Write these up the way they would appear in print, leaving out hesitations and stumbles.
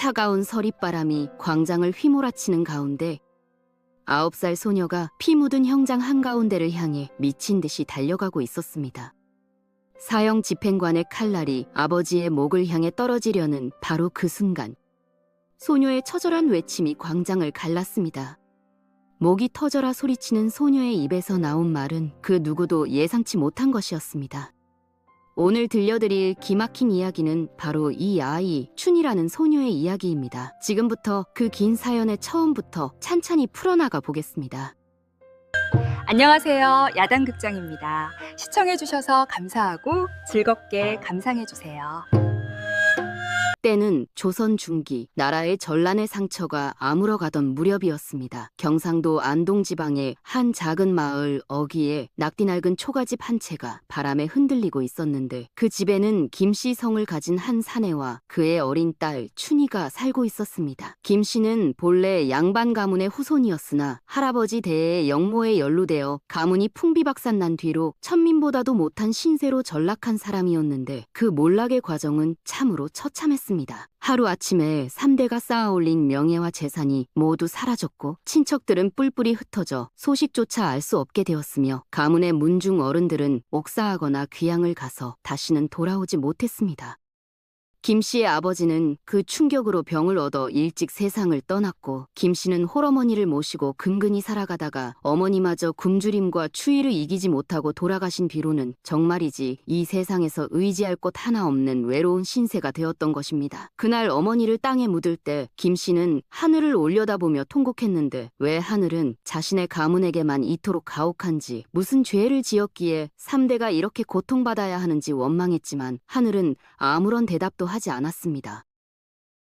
차가운 서릿바람이 광장을 휘몰아치는 가운데 9살 소녀가 피 묻은 형장 한가운데를 향해 미친 듯이 달려가고 있었습니다. 사형 집행관의 칼날이 아버지의 목을 향해 떨어지려는 바로 그 순간 소녀의 처절한 외침이 광장을 갈랐습니다. 목이 터져라 소리치는 소녀의 입에서 나온 말은 그 누구도 예상치 못한 것이었습니다. 오늘 들려드릴 기막힌 이야기는 바로 이 아이 춘이라는 소녀의 이야기입니다. 지금부터 그 긴 사연의 처음부터 찬찬히 풀어나가 보겠습니다. 안녕하세요. 야당극장입니다. 시청해주셔서 감사하고 즐겁게 감상해주세요. 때는 조선 중기 나라의 전란의 상처가 아물어가던 무렵이었습니다. 경상도 안동지방의 한 작은 마을 어귀에 낙디 낡은 초가집 한 채가 바람에 흔들리고 있었는데 그 집에는 김씨 성을 가진 한 사내와 그의 어린 딸 춘희가 살고 있었습니다. 김씨는 본래 양반 가문의 후손이었으나 할아버지 대에 영모에 연루되어 가문이 풍비박산 난 뒤로 천민보다도 못한 신세로 전락한 사람이었는데 그 몰락의 과정은 참으로 처참했습니다. 하루아침에 3대가 쌓아올린 명예와 재산이 모두 사라졌고 친척들은 뿔뿔이 흩어져 소식조차 알 수 없게 되었으며 가문의 문중 어른들은 옥사하거나 귀향을 가서 다시는 돌아오지 못했습니다. 김씨의 아버지는 그 충격으로 병을 얻어 일찍 세상을 떠났고 김씨는 홀어머니를 모시고 근근히 살아가다가 어머니마저 굶주림과 추위를 이기지 못하고 돌아가신 뒤로는 정말이지 이 세상에서 의지할 곳 하나 없는 외로운 신세가 되었던 것입니다. 그날 어머니를 땅에 묻을 때 김씨는 하늘을 올려다보며 통곡했는데 왜 하늘은 자신의 가문에게만 이토록 가혹한지 무슨 죄를 지었기에 3대가 이렇게 고통받아야 하는지 원망했지만 하늘은 아무런 대답도 하지 않았습니다.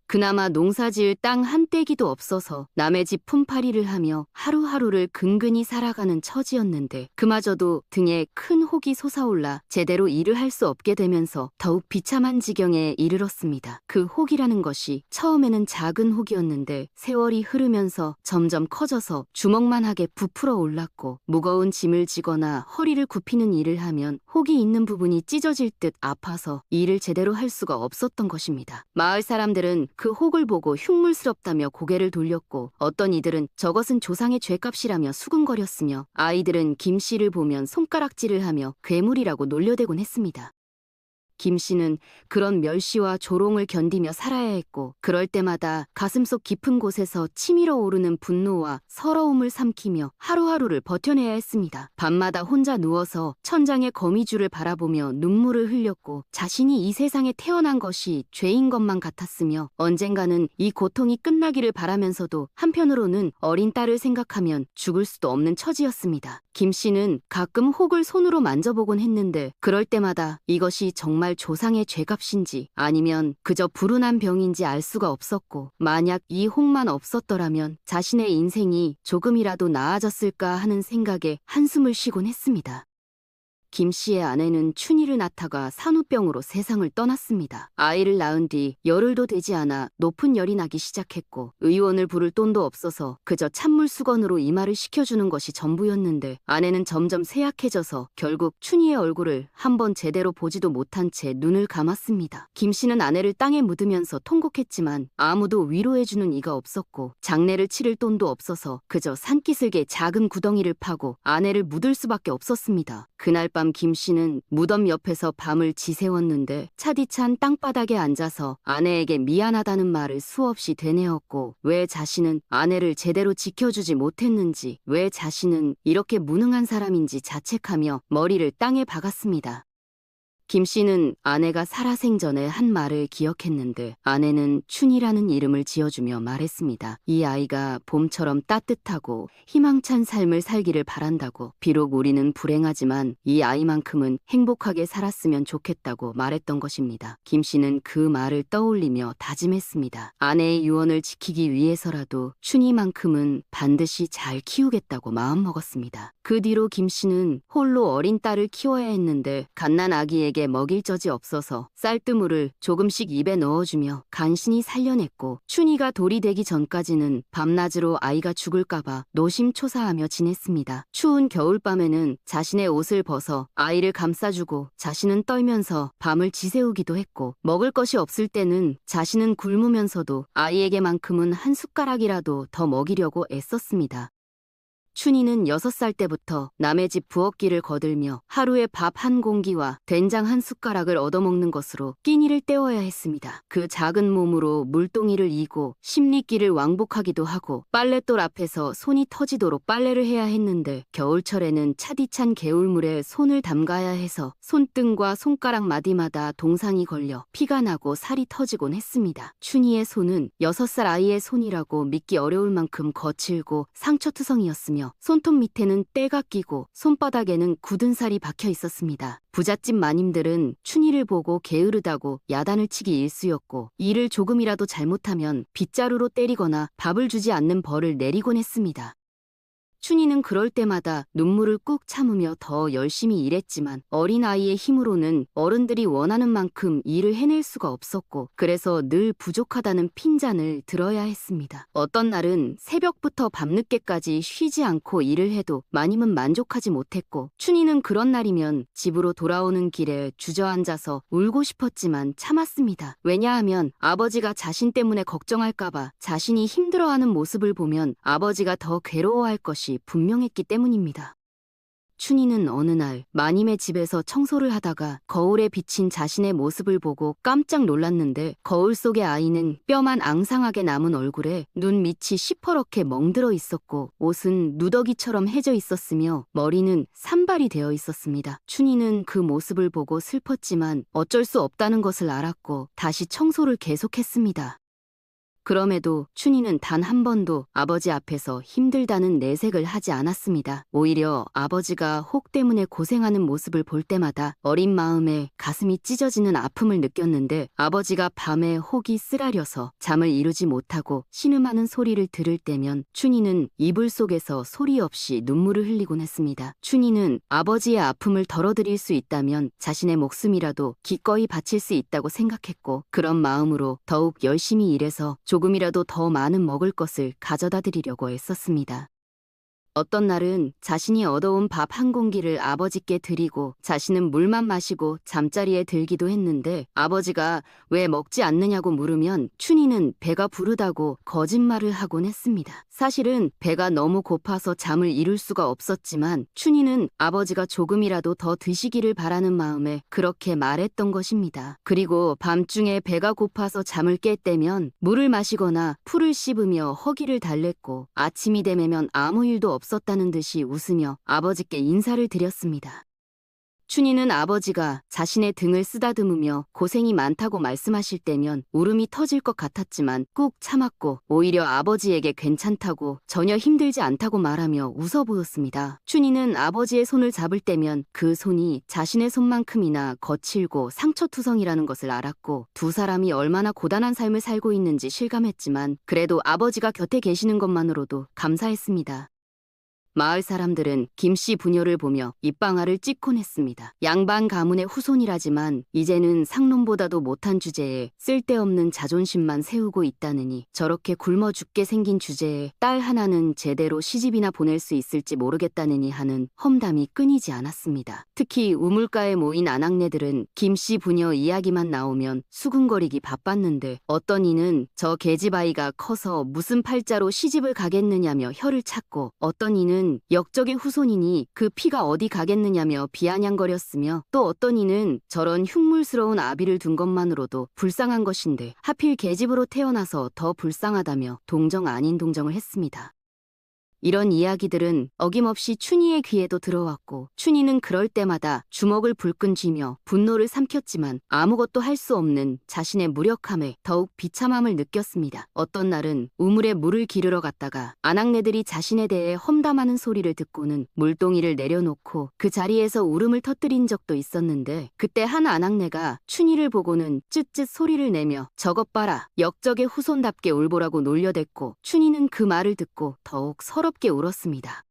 그나마 농사지을 땅 한 떼기도 없어서 남의 집 품팔이를 하며 하루하루를 근근히 살아가는 처지였는데 그마저도 등에 큰 혹이 솟아올라 제대로 일을 할 수 없게 되면서 더욱 비참한 지경에 이르렀습니다. 그 혹이라는 것이 처음에는 작은 혹이었는데 세월이 흐르면서 점점 커져서 주먹만하게 부풀어 올랐고 무거운 짐을 지거나 허리를 굽히는 일을 하면 혹이 있는 부분이 찢어질 듯 아파서 일을 제대로 할 수가 없었던 것입니다. 마을 사람들은 그 혹을 보고 흉물스럽다며 고개를 돌렸고 어떤 이들은 저것은 조상의 죄값이라며 수군거렸으며 아이들은 김씨를 보면 손가락질을 하며 괴물이라고 놀려대곤 했습니다. 김씨는 그런 멸시와 조롱을 견디며 살아야 했고 그럴 때마다 가슴속 깊은 곳에서 치밀어 오르는 분노와 서러움을 삼키며 하루하루를 버텨내야 했습니다. 밤마다 혼자 누워서 천장의 거미줄을 바라보며 눈물을 흘렸고 자신이 이 세상에 태어난 것이 죄인 것만 같았으며 언젠가는 이 고통이 끝나기를 바라면서도 한편으로는 어린 딸을 생각하면 죽을 수도 없는 처지였습니다. 김씨는 가끔 혹을 손으로 만져보곤 했는데 그럴 때마다 이것이 정말 조상의 죄값인지 아니면 그저 불운한 병인지 알 수가 없었고 만약 이 혹만 없었더라면 자신의 인생이 조금이라도 나아졌을까 하는 생각에 한숨을 쉬곤 했습니다. 김씨의 아내는 춘희를 낳다가 산후병으로 세상을 떠났습니다. 아이를 낳은 뒤 열흘도 되지 않아 높은 열이 나기 시작했고 의원을 부를 돈도 없어서 그저 찬물 수건으로 이마를 식혀주는 것이 전부였는데 아내는 점점 쇠약해져서 결국 춘희의 얼굴을 한번 제대로 보지도 못한 채 눈을 감았습니다. 김씨는 아내를 땅에 묻으면서 통곡했지만 아무도 위로해주는 이가 없었고 장례를 치를 돈도 없어서 그저 산기슭에 작은 구덩이를 파고 아내를 묻을 수밖에 없었습니다. 그날 밤 김씨는 무덤 옆에서 밤을 지새웠는데 차디찬 땅바닥에 앉아서 아내에게 미안하다는 말을 수없이 되뇌었고 왜 자신은 아내를 제대로 지켜주지 못했는지 왜 자신은 이렇게 무능한 사람인지 자책하며 머리를 땅에 박았습니다. 김씨는 아내가 살아생전에 한 말을 기억했는데 아내는 춘이라는 이름을 지어주며 말했습니다. 이 아이가 봄처럼 따뜻하고 희망찬 삶을 살기를 바란다고 비록 우리는 불행하지만 이 아이만큼은 행복하게 살았으면 좋겠다고 말했던 것입니다. 김씨는 그 말을 떠올리며 다짐했습니다. 아내의 유언을 지키기 위해서라도 춘이만큼은 반드시 잘 키우겠다고 마음먹었습니다. 그 뒤로 김 씨는 홀로 어린 딸을 키워야 했는데 갓난 아기에게 먹일 젖이 없어서 쌀뜨물을 조금씩 입에 넣어주며 간신히 살려냈고, 춘희가 돌이 되기 전까지는 밤낮으로 아이가 죽을까봐 노심초사하며 지냈습니다. 추운 겨울밤에는 자신의 옷을 벗어 아이를 감싸주고 자신은 떨면서 밤을 지새우기도 했고, 먹을 것이 없을 때는 자신은 굶으면서도 아이에게만큼은 한 숟가락이라도 더 먹이려고 애썼습니다. 춘희는 6살 때부터 남의 집 부엌길을 거들며 하루에 밥 한 공기와 된장 한 숟가락을 얻어먹는 것으로 끼니를 때워야 했습니다. 그 작은 몸으로 물동이를 이고 십리길을 왕복하기도 하고 빨랫돌 앞에서 손이 터지도록 빨래를 해야 했는데, 겨울철에는 차디찬 개울물에 손을 담가야 해서 손등과 손가락 마디마다 동상이 걸려 피가 나고 살이 터지곤 했습니다. 춘희의 손은 6살 아이의 손이라고 믿기 어려울 만큼 거칠고 상처투성이었으며 손톱 밑에는 때가 끼고 손바닥에는 굳은 살이 박혀 있었습니다. 부잣집 마님들은 춘희를 보고 게으르다고 야단을 치기 일쑤였고, 일을 조금이라도 잘못하면 빗자루로 때리거나 밥을 주지 않는 벌을 내리곤 했습니다. 춘희는 그럴 때마다 눈물을 꾹 참으며 더 열심히 일했지만 어린아이의 힘으로는 어른들이 원하는 만큼 일을 해낼 수가 없었고, 그래서 늘 부족하다는 핀잔을 들어야 했습니다. 어떤 날은 새벽부터 밤늦게까지 쉬지 않고 일을 해도 마님은 만족하지 못했고, 춘희는 그런 날이면 집으로 돌아오는 길에 주저앉아서 울고 싶었지만 참았습니다. 왜냐하면 아버지가 자신 때문에 걱정할까봐 자신이 힘들어하는 모습을 보면 아버지가 더 괴로워할 것이 분명했기 때문입니다. 춘희는 어느 날 마님의 집에서 청소를 하다가 거울에 비친 자신의 모습을 보고 깜짝 놀랐는데, 거울 속의 아이는 뼈만 앙상하게 남은 얼굴에 눈 밑이 시퍼렇게 멍들어 있었고, 옷은 누더기처럼 해져 있었으며 머리는 산발이 되어 있었습니다. 춘희는 그 모습을 보고 슬펐지만 어쩔 수 없다는 것을 알았고 다시 청소를 계속했습니다. 그럼에도 춘희는 단 한 번도 아버지 앞에서 힘들다는 내색을 하지 않았습니다. 오히려 아버지가 혹 때문에 고생하는 모습을 볼 때마다 어린 마음에 가슴이 찢어지는 아픔을 느꼈는데, 아버지가 밤에 혹이 쓰라려서 잠을 이루지 못하고 신음하는 소리를 들을 때면 춘희는 이불 속에서 소리 없이 눈물을 흘리곤 했습니다. 춘희는 아버지의 아픔을 덜어드릴 수 있다면 자신의 목숨이라도 기꺼이 바칠 수 있다고 생각했고, 그런 마음으로 더욱 열심히 일해서 조금이라도 더 많은 먹을 것을 가져다 드리려고 애썼습니다. 어떤 날은 자신이 얻어온 밥 한 공기를 아버지께 드리고 자신은 물만 마시고 잠자리에 들기도 했는데, 아버지가 왜 먹지 않느냐고 물으면 춘희는 배가 부르다고 거짓말을 하곤 했습니다. 사실은 배가 너무 고파서 잠을 이룰 수가 없었지만 춘희는 아버지가 조금이라도 더 드시기를 바라는 마음에 그렇게 말했던 것입니다. 그리고 밤중에 배가 고파서 잠을 깰 때면 물을 마시거나 풀을 씹으며 허기를 달랬고, 아침이 되면 아무 일도 없었다는 듯이 웃으며 아버지께 인사를 드렸습니다. 춘희는 아버지가 자신의 등을 쓰다듬으며 고생이 많다고 말씀하실 때면 울음이 터질 것 같았지만 꾹 참았고, 오히려 아버지에게 괜찮다고 전혀 힘들지 않다고 말하며 웃어 보였습니다. 춘희는 아버지의 손을 잡을 때면 그 손이 자신의 손만큼이나 거칠고 상처투성이라는 것을 알았고, 두 사람이 얼마나 고단한 삶을 살고 있는지 실감했지만 그래도 아버지가 곁에 계시는 것만으로도 감사했습니다. 마을 사람들은 김씨 부녀를 보며 입방아를 찍곤 했습니다. 양반 가문의 후손이라지만 이제는 상놈보다도 못한 주제에 쓸데없는 자존심만 세우고 있다느니 저렇게 굶어 죽게 생긴 주제에 딸 하나는 제대로 시집이나 보낼 수 있을지 모르겠다느니 하는 험담이 끊이지 않았습니다. 특히 우물가에 모인 아낙네들은 김씨 부녀 이야기만 나오면 수근거리기 바빴는데, 어떤 이는 저 계집 아이가 커서 무슨 팔자로 시집을 가겠느냐며 혀를 찾고, 어떤 이는 역적의 후손이니 그 피가 어디 가겠느냐며 비아냥거렸으며, 또 어떤 이는 저런 흉물스러운 아비를 둔 것만으로도 불쌍한 것인데 하필 계집으로 태어나서 더 불쌍하다며 동정 아닌 동정을 했습니다. 이런 이야기들은 어김없이 춘희의 귀에도 들어왔고, 춘희는 그럴 때마다 주먹을 불끈 쥐며 분노를 삼켰지만 아무것도 할 수 없는 자신의 무력함에 더욱 비참함을 느꼈습니다. 어떤 날은 우물에 물을 기르러 갔다가 아낙네들이 자신에 대해 험담하는 소리를 듣고는 물동이를 내려놓고 그 자리에서 울음을 터뜨린 적도 있었는데, 그때 한 아낙네가 춘희를 보고는 쯧쯧 소리를 내며 저것 봐라, 역적의 후손답게 울보라고 놀려댔고, 춘희는 그 말을 듣고 더욱 서럽게 울었습니다.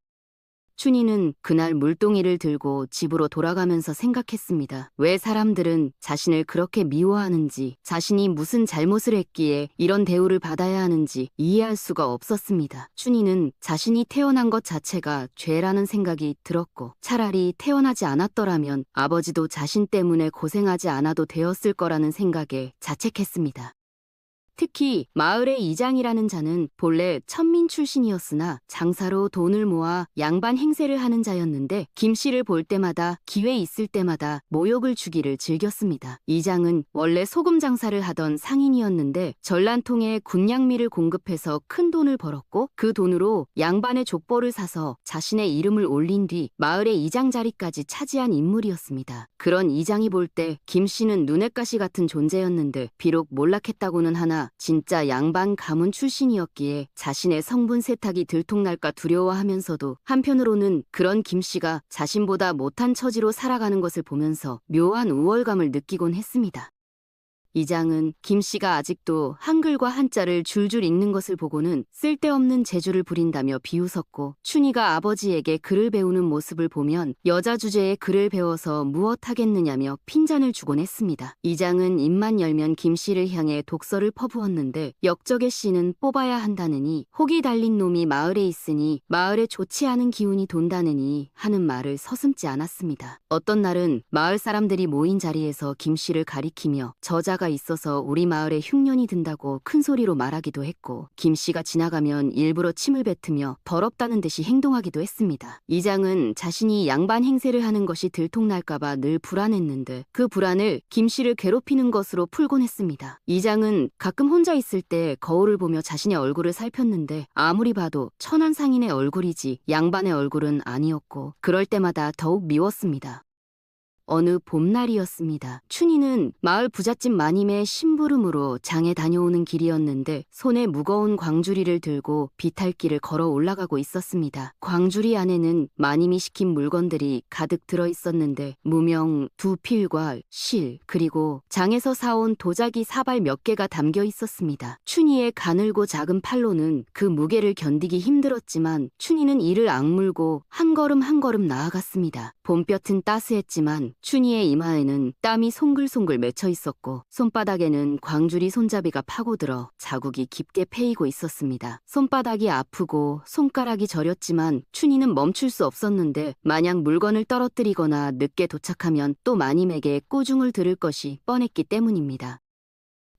춘희는 그날 물동이를 들고 집으로 돌아가면서 생각했습니다. 왜 사람들은 자신을 그렇게 미워하는지, 자신이 무슨 잘못을 했기에 이런 대우를 받아야 하는지 이해할 수가 없었습니다. 춘희는 자신이 태어난 것 자체가 죄라는 생각이 들었고, 차라리 태어나지 않았더라면 아버지도 자신 때문에 고생하지 않아도 되었을 거라는 생각에 자책했습니다. 특히 마을의 이장이라는 자는 본래 천민 출신이었으나 장사로 돈을 모아 양반 행세를 하는 자였는데 김씨를 볼 때마다 기회 있을 때마다 모욕을 주기를 즐겼습니다. 이장은 원래 소금 장사를 하던 상인이었는데 전란통에 군량미를 공급해서 큰 돈을 벌었고 그 돈으로 양반의 족보를 사서 자신의 이름을 올린 뒤 마을의 이장 자리까지 차지한 인물이었습니다. 그런 이장이 볼 때 김씨는 눈엣가시 같은 존재였는데 비록 몰락했다고는 하나 진짜 양반 가문 출신이었기에 자신의 성분 세탁이 들통날까 두려워하면서도 한편으로는 그런 김씨가 자신보다 못한 처지로 살아가는 것을 보면서 묘한 우월감을 느끼곤 했습니다. 이장은 김씨가 아직도 한글과 한자를 줄줄 읽는 것을 보고는 쓸데없는 재주를 부린다며 비웃었고, 춘희가 아버지에게 글을 배우는 모습을 보면 여자 주제에 글을 배워서 무엇하겠느냐며 핀잔을 주곤 했습니다. 이장은 입만 열면 김씨를 향해 독서를 퍼부었는데 역적의 씨는 뽑아야 한다느니, 혹이 달린 놈이 마을에 있으니 마을에 좋지 않은 기운이 돈다느니 하는 말을 서슴지 않았습니다. 어떤 날은 마을 사람들이 모인 자리에서 김씨를 가리키며 저자가 있어서 우리 마을에 흉년이 든다고 큰 소리로 말하기도 했고, 김씨가 지나가면 일부러 침을 뱉으며 더럽다는 듯이 행동하기도 했습니다. 이장은 자신이 양반 행세를 하는 것이 들통날까봐 늘 불안했는데 그 불안을 김씨를 괴롭히는 것으로 풀곤 했습니다. 이장은 가끔 혼자 있을 때 거울을 보며 자신의 얼굴을 살폈는데 아무리 봐도 천한 상인의 얼굴이지 양반의 얼굴은 아니었고, 그럴 때마다 더욱 미웠습니다. 어느 봄날이었습니다. 춘희는 마을 부잣집 마님의 심부름으로 장에 다녀오는 길이었는데 손에 무거운 광주리를 들고 비탈길을 걸어 올라가고 있었습니다. 광주리 안에는 마님이 시킨 물건들이 가득 들어 있었는데 무명, 두 필과 실, 그리고 장에서 사온 도자기 사발 몇 개가 담겨 있었습니다. 춘희의 가늘고 작은 팔로는 그 무게를 견디기 힘들었지만 춘희는 이를 악물고 한 걸음 한 걸음 나아갔습니다. 봄볕은 따스했지만 춘희의 이마에는 땀이 송글송글 맺혀 있었고 손바닥에는 광주리 손잡이가 파고들어 자국이 깊게 패이고 있었습니다. 손바닥이 아프고 손가락이 저렸지만 춘희는 멈출 수 없었는데 만약 물건을 떨어뜨리거나 늦게 도착하면 또 마님에게 꾸중을 들을 것이 뻔했기 때문입니다.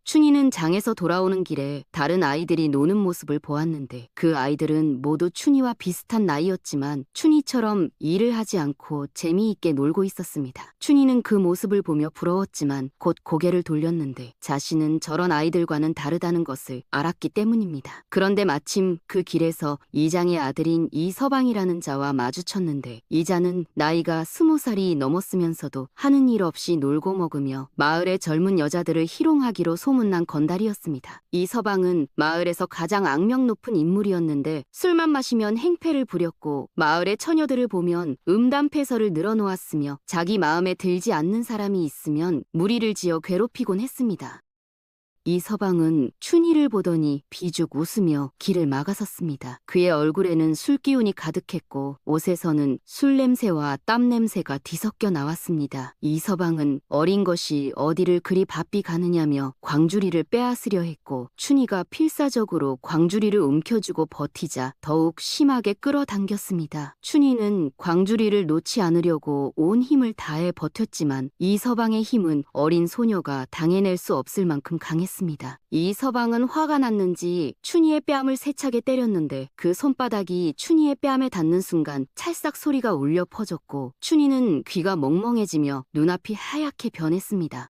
춘희는 장에서 돌아오는 길에 다른 아이들이 노는 모습을 보았는데 그 아이들은 모두 춘희와 비슷한 나이였지만 춘희처럼 일을 하지 않고 재미있게 놀고 있었습니다. 춘희는 그 모습을 보며 부러웠지만 곧 고개를 돌렸는데 자신은 저런 아이들과는 다르다는 것을 알았기 때문입니다. 그런데 마침 그 길에서 이장의 아들인 이서방이라는 자와 마주쳤는데 이자는 나이가 20살이 넘었으면서도 하는 일 없이 놀고 먹으며 마을의 젊은 여자들을 희롱하기로 소문난 건달이었습니다. 이서방은 마을에서 가장 악명 높은 인물이었는데 술만 마시면 행패를 부렸고 마을의 처녀들을 보면 음담패설을 늘어놓았으며 자기 마음에 들지 않는 사람이 있으면 무리를 지어 괴롭히곤 했습니다. 이서방은 춘희를 보더니 비죽 웃으며 길을 막아섰습니다. 그의 얼굴에는 술기운이 가득했고 옷에서는 술 냄새와 땀 냄새가 뒤섞여 나왔습니다. 이서방은 어린 것이 어디를 그리 바삐 가느냐며 광주리를 빼앗으려 했고 춘희가 필사적으로 광주리를 움켜쥐고 버티자 더욱 심하게 끌어당겼습니다. 춘희는 광주리를 놓지 않으려고 온 힘을 다해 버텼지만 이서방의 힘은 어린 소녀가 당해낼 수 없을 만큼 강했습니다. 이서방은 화가 났는지 춘희의 뺨을 세차게 때렸는데 그 손바닥이 춘희의 뺨에 닿는 순간 찰싹 소리가 울려 퍼졌고 춘희는 귀가 멍멍해지며 눈앞이 하얗게 변했습니다.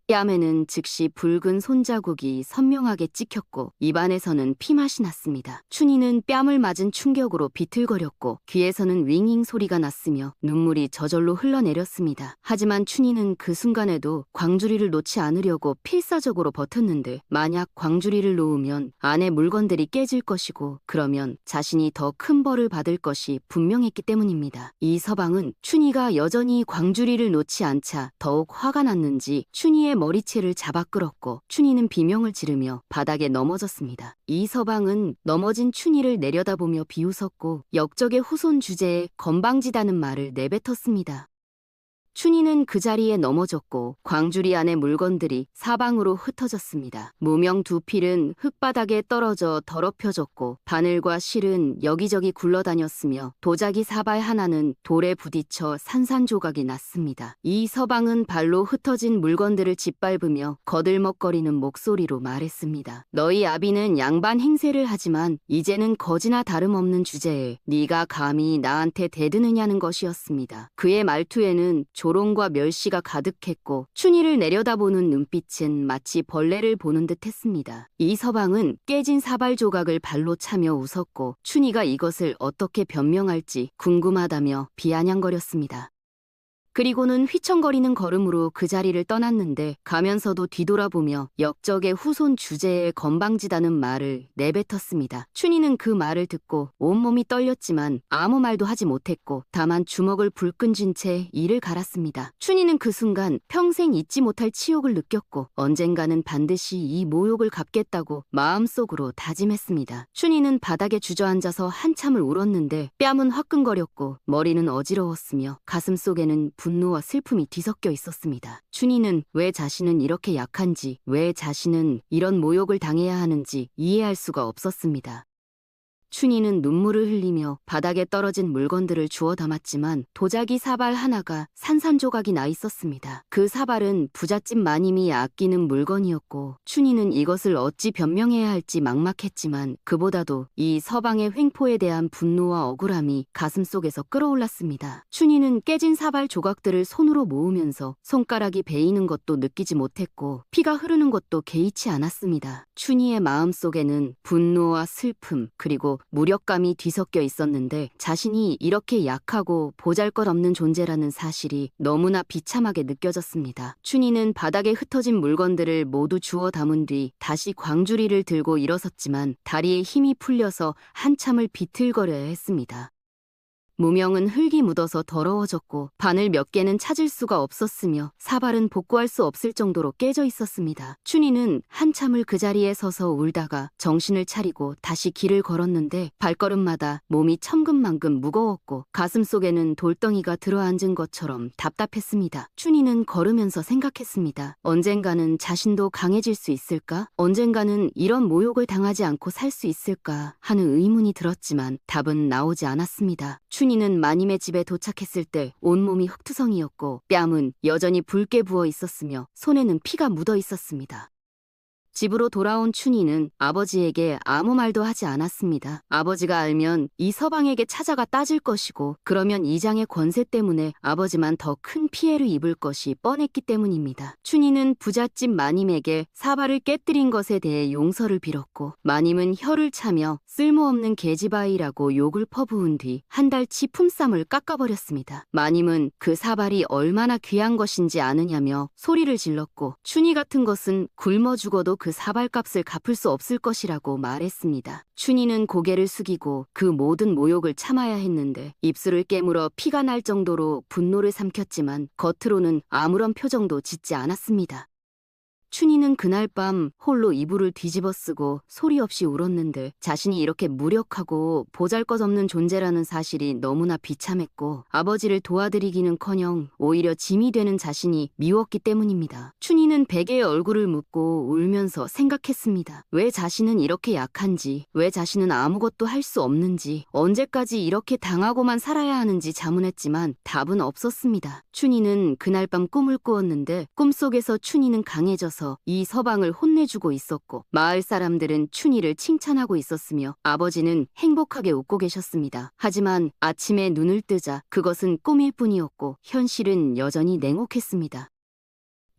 뺨에는 즉시 붉은 손자국이 선명하게 찍혔고 입안에서는 피맛이 났습니다. 춘희는 뺨을 맞은 충격으로 비틀거렸고 귀에서는 윙잉 소리가 났으며 눈물이 저절로 흘러내렸습니다. 하지만 춘희는 그 순간에도 광주리를 놓지 않으려고 필사적으로 버텼는데 만약 광주리를 놓으면 안에 물건들이 깨질 것이고 그러면 자신이 더 큰 벌을 받을 것이 분명했기 때문입니다. 이서방은 춘희가 여전히 광주리를 놓지 않자 더욱 화가 났는지 춘희의 머리채를 잡아 끌었고 춘희는 비명을 지르며 바닥에 넘어졌습니다. 이서방은 넘어진 춘희를 내려다보며 비웃었고 역적의 후손 주제에 건방지다는 말을 내뱉었습니다. 춘희는 그 자리에 넘어졌고 광주리 안의 물건들이 사방으로 흩어졌습니다. 무명 두 필은 흙바닥에 떨어져 더럽혀졌고 바늘과 실은 여기저기 굴러다녔으며 도자기 사발 하나는 돌에 부딪혀 산산조각이 났습니다. 이 서방은 발로 흩어진 물건들을 짓밟으며 거들먹거리는 목소리로 말했습니다. 너희 아비는 양반 행세를 하지만 이제는 거지나 다름없는 주제에 네가 감히 나한테 대드느냐는 것이었습니다. 그의 말투에는 조롱과 멸시가 가득했고 춘희를 내려다보는 눈빛은 마치 벌레를 보는 듯 했습니다. 이 서방은 깨진 사발 조각을 발로 차며 웃었고 춘희가 이것을 어떻게 변명할지 궁금하다며 비아냥거렸습니다. 그리고는 휘청거리는 걸음으로 그 자리를 떠났는데 가면서도 뒤돌아보며 역적의 후손 주제에 건방지다는 말을 내뱉었습니다. 춘희는 그 말을 듣고 온몸이 떨렸지만 아무 말도 하지 못했고 다만 주먹을 불끈 쥔 채 이를 갈았습니다. 춘희는 그 순간 평생 잊지 못할 치욕을 느꼈고 언젠가는 반드시 이 모욕을 갚겠다고 마음속으로 다짐했습니다. 춘희는 바닥에 주저앉아서 한참을 울었는데 뺨은 화끈거렸고 머리는 어지러웠으며 가슴속에는 분노와 슬픔이 뒤섞여 있었습니다. 춘희는 왜 자신은 이렇게 약한지, 왜 자신은 이런 모욕을 당해야 하는지 이해할 수가 없었습니다. 춘희는 눈물을 흘리며 바닥에 떨어진 물건들을 주워 담았지만 도자기 사발 하나가 산산조각이 나 있었습니다. 그 사발은 부잣집 마님이 아끼는 물건이었고 춘희는 이것을 어찌 변명해야 할지 막막했지만 그보다도 이 서방의 횡포에 대한 분노와 억울함이 가슴속에서 끌어올랐습니다. 춘희는 깨진 사발 조각들을 손으로 모으면서 손가락이 베이는 것도 느끼지 못했고 피가 흐르는 것도 개의치 않았습니다. 춘희의 마음속에는 분노와 슬픔 그리고 무력감이 뒤섞여 있었는데 자신이 이렇게 약하고 보잘것없는 존재라는 사실이 너무나 비참하게 느껴졌습니다. 춘희는 바닥에 흩어진 물건들을 모두 주워 담은 뒤 다시 광주리를 들고 일어섰지만 다리에 힘이 풀려서 한참을 비틀거려야 했습니다. 무명은 흙이 묻어서 더러워졌고 바늘 몇 개는 찾을 수가 없었으며 사발은 복구할 수 없을 정도로 깨져 있었습니다. 춘희는 한참을 그 자리에 서서 울다가 정신을 차리고 다시 길을 걸었는데 발걸음마다 몸이 천근만근 무거웠고 가슴속에는 돌덩이가 들어앉은 것처럼 답답했습니다. 춘희는 걸으면서 생각했습니다. 언젠가는 자신도 강해질 수 있을까? 언젠가는 이런 모욕을 당하지 않고 살 수 있을까? 하는 의문이 들었지만 답은 나오지 않았습니다. 춘희는 마님의 집에 도착했을 때 온몸이 흙투성이었고 뺨은 여전히 붉게 부어 있었으며 손에는 피가 묻어 있었습니다. 집으로 돌아온 춘희는 아버지에게 아무 말도 하지 않았습니다. 아버지가 알면 이 서방에게 찾아가 따질 것이고 그러면 이장의 권세 때문에 아버지만 더 큰 피해를 입을 것이 뻔했기 때문입니다. 춘희는 부잣집 마님에게 사발을 깨뜨린 것에 대해 용서를 빌었고 마님은 혀를 차며 쓸모없는 계집아이라고 욕을 퍼부은 뒤 한 달치 품삯을 깎아버렸습니다. 마님은 그 사발이 얼마나 귀한 것인지 아느냐며 소리를 질렀고 춘희 같은 것은 굶어 죽어도 그 사발값을 갚을 수 없을 것이라고 말했습니다. 춘희는 고개를 숙이고 그 모든 모욕을 참아야 했는데 입술을 깨물어 피가 날 정도로 분노를 삼켰지만 겉으로는 아무런 표정도 짓지 않았습니다. 춘희는 그날 밤 홀로 이불을 뒤집어 쓰고 소리 없이 울었는데 자신이 이렇게 무력하고 보잘것없는 존재라는 사실이 너무나 비참했고 아버지를 도와드리기는커녕 오히려 짐이 되는 자신이 미웠기 때문입니다. 춘희는 베개에 얼굴을 묻고 울면서 생각했습니다. 왜 자신은 이렇게 약한지, 왜 자신은 아무것도 할 수 없는지, 언제까지 이렇게 당하고만 살아야 하는지 자문했지만 답은 없었습니다. 춘희는 그날 밤 꿈을 꾸었는데 꿈속에서 춘희는 강해져서 이 서방을 혼내주고 있었고 마을 사람들은 춘희를 칭찬하고 있었으며 아버지는 행복하게 웃고 계셨습니다. 하지만 아침에 눈을 뜨자 그것은 꿈일 뿐이었고 현실은 여전히 냉혹했습니다.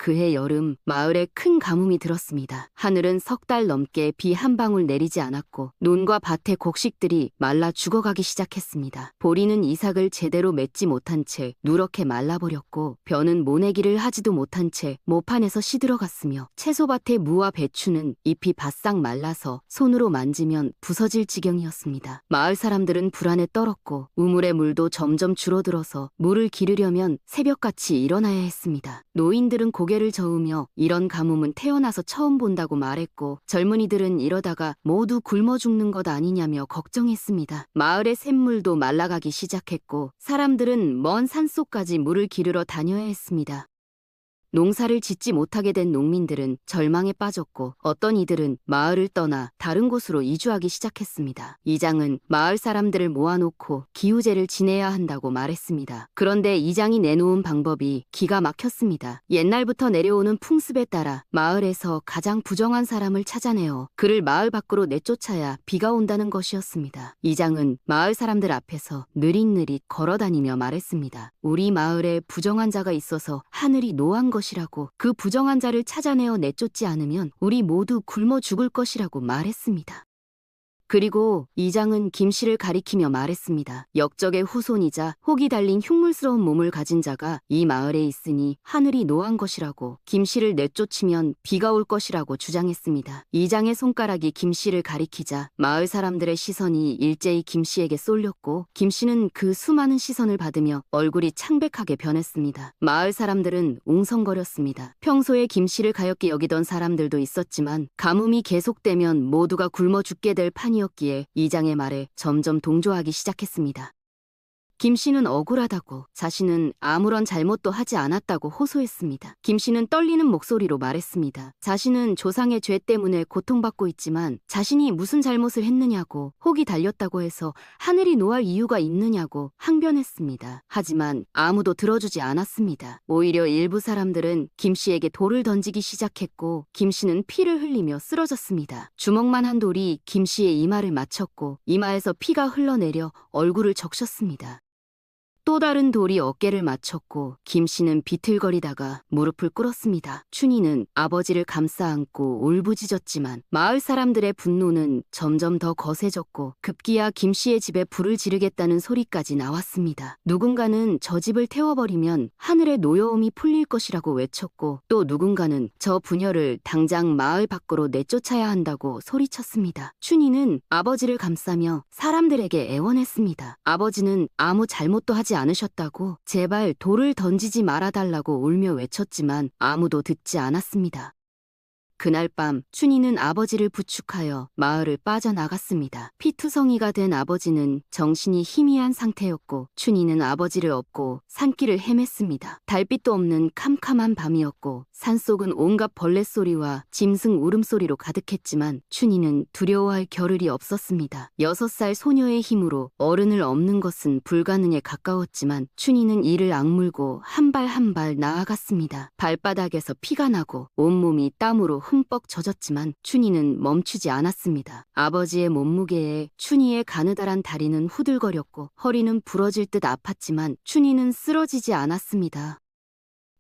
그해 여름 마을에 큰 가뭄이 들었습니다. 하늘은 석 달 넘게 비 한 방울 내리지 않았고 논과 밭의 곡식들이 말라 죽어가기 시작했습니다. 보리는 이삭을 제대로 맺지 못한 채 누렇게 말라버렸고 벼는 모내기를 하지도 못한 채 모판에서 시들어갔으며 채소밭의 무와 배추는 잎이 바싹 말라서 손으로 만지면 부서질 지경이었습니다. 마을 사람들은 불안에 떨었고 우물의 물도 점점 줄어들어서 물을 기르려면 새벽같이 일어나야 했습니다. 노인들은 고개를 고개를 저으며 이런 가뭄은 태어나서 처음 본다고 말했고 젊은이들은 이러다가 모두 굶어 죽는 것 아니냐며 걱정했습니다. 마을의 샘물도 말라가기 시작했고 사람들은 먼 산속까지 물을 기르러 다녀야 했습니다. 농사를 짓지 못하게 된 농민들은 절망에 빠졌고 어떤 이들은 마을을 떠나 다른 곳으로 이주하기 시작했습니다. 이장은 마을 사람들을 모아놓고 기우제를 지내야 한다고 말했습니다. 그런데 이장이 내놓은 방법이 기가 막혔습니다. 옛날부터 내려오는 풍습에 따라 마을에서 가장 부정한 사람을 찾아내어 그를 마을 밖으로 내쫓아야 비가 온다는 것이었습니다. 이장은 마을 사람들 앞에서 느릿느릿 걸어다니며 말했습니다. 우리 마을에 부정한 자가 있어서 하늘이 노한 것이라고, 그 부정한 자를 찾아내어 내쫓지 않으면 우리 모두 굶어 죽을 것이라고 말했습니다. 그리고 이장은 김씨를 가리키며 말했습니다. 역적의 후손이자 혹이 달린 흉물스러운 몸을 가진 자가 이 마을에 있으니 하늘이 노한 것이라고, 김씨를 내쫓으면 비가 올 것이라고 주장했습니다. 이장의 손가락이 김씨를 가리키자 마을 사람들의 시선이 일제히 김씨에게 쏠렸고 김씨는 그 수많은 시선을 받으며 얼굴이 창백하게 변했습니다. 마을 사람들은 웅성거렸습니다. 평소에 김씨를 가엾게 여기던 사람들도 있었지만 가뭄이 계속되면 모두가 굶어 죽게 될 판이었기에 이장의 말에 점점 동조하기 시작했습니다. 김씨는 억울하다고, 자신은 아무런 잘못도 하지 않았다고 호소했습니다. 김씨는 떨리는 목소리로 말했습니다. 자신은 조상의 죄 때문에 고통받고 있지만 자신이 무슨 잘못을 했느냐고, 혹이 달렸다고 해서 하늘이 노할 이유가 있느냐고 항변했습니다. 하지만 아무도 들어주지 않았습니다. 오히려 일부 사람들은 김씨에게 돌을 던지기 시작했고 김씨는 피를 흘리며 쓰러졌습니다. 주먹만 한 돌이 김씨의 이마를 맞췄고 이마에서 피가 흘러내려 얼굴을 적셨습니다. 또 다른 돌이 어깨를 맞췄고 김씨는 비틀거리다가 무릎을 꿇었습니다. 춘희는 아버지를 감싸 안고 울부짖었지만 마을 사람들의 분노는 점점 더 거세졌고 급기야 김씨의 집에 불을 지르겠다는 소리까지 나왔습니다. 누군가는 저 집을 태워버리면 하늘의 노여움이 풀릴 것이라고 외쳤고 또 누군가는 저 부녀를 당장 마을 밖으로 내쫓아야 한다고 소리쳤습니다. 춘희는 아버지를 감싸며 사람들에게 애원했습니다. 아버지는 아무 잘못도 하지 않으셨다고, 제발 돌을 던지지 말아달라고 울며 외쳤지만 아무도 듣지 않았습니다. 그날 밤 춘희는 아버지를 부축하여 마을을 빠져나갔습니다. 피투성이가 된 아버지는 정신이 희미한 상태였고 춘희는 아버지를 업고 산길을 헤맸습니다. 달빛도 없는 캄캄한 밤이었고 산속은 온갖 벌레 소리와 짐승 울음소리로 가득했지만 춘희는 두려워할 겨를이 없었습니다. 6살 소녀의 힘으로 어른을 업는 것은 불가능에 가까웠지만 춘희는 이를 악물고 한 발 한 발 나아갔습니다. 발바닥에서 피가 나고 온몸이 땀으로 흠뻑 젖었지만 춘희는 멈추지 않았습니다. 아버지의 몸무게에 춘희의 가느다란 다리는 후들거렸고 허리는 부러질 듯 아팠지만 춘희는 쓰러지지 않았습니다.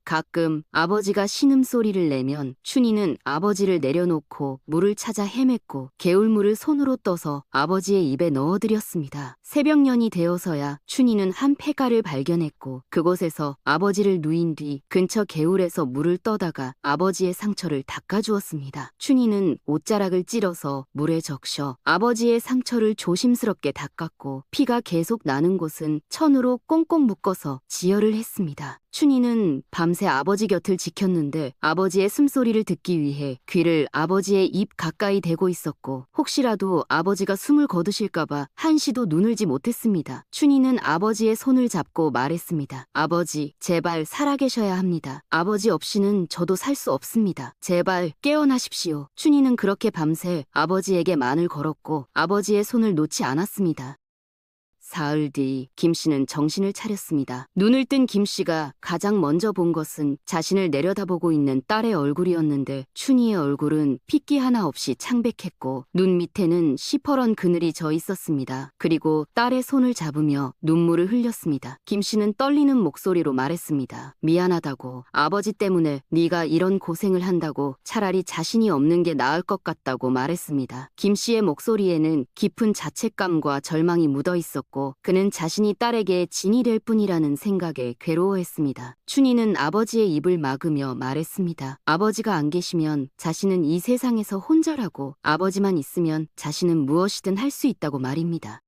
가끔 아버지가 신음소리를 내면 춘희는 아버지를 내려놓고 물을 찾아 헤맸고 개울물을 손으로 떠서 아버지의 입에 넣어드렸습니다. 새벽년이 되어서야 춘희는 한 폐가를 발견했고 그곳에서 아버지를 누인 뒤 근처 개울에서 물을 떠다가 아버지의 상처를 닦아주었습니다. 춘희는 옷자락을 찔러서 물에 적셔 아버지의 상처를 조심스럽게 닦았고 피가 계속 나는 곳은 천으로 꽁꽁 묶어서 지혈을 했습니다. 춘희는 밤새 아버지 곁을 지켰는데 아버지의 숨소리를 듣기 위해 귀를 아버지의 입 가까이 대고 있었고 혹시라도 아버지가 숨을 거두실까봐 한시도 눈을지 못했습니다. 춘희는 아버지의 손을 잡고 말했습니다. 아버지, 제발 살아계셔야 합니다. 아버지 없이는 저도 살 수 없습니다. 제발 깨어나십시오. 춘희는 그렇게 밤새 아버지에게 말을 걸었고 아버지의 손을 놓지 않았습니다. 사흘 뒤 김씨는 정신을 차렸습니다. 눈을 뜬 김씨가 가장 먼저 본 것은 자신을 내려다보고 있는 딸의 얼굴이었는데 춘희의 얼굴은 핏기 하나 없이 창백했고 눈 밑에는 시퍼런 그늘이 져 있었습니다. 그리고 딸의 손을 잡으며 눈물을 흘렸습니다. 김씨는 떨리는 목소리로 말했습니다. 미안하다고, 아버지 때문에 네가 이런 고생을 한다고, 차라리 자신이 없는 게 나을 것 같다고 말했습니다. 김씨의 목소리에는 깊은 자책감과 절망이 묻어 있었고 그는 자신이 딸에게 진이 될 뿐이라는 생각에 괴로워했습니다. 춘희는 아버지의 입을 막으며 말했습니다. 아버지가 안 계시면 자신은 이 세상에서 혼자라고, 아버지만 있으면 자신은 무엇이든 할 수 있다고 말입니다.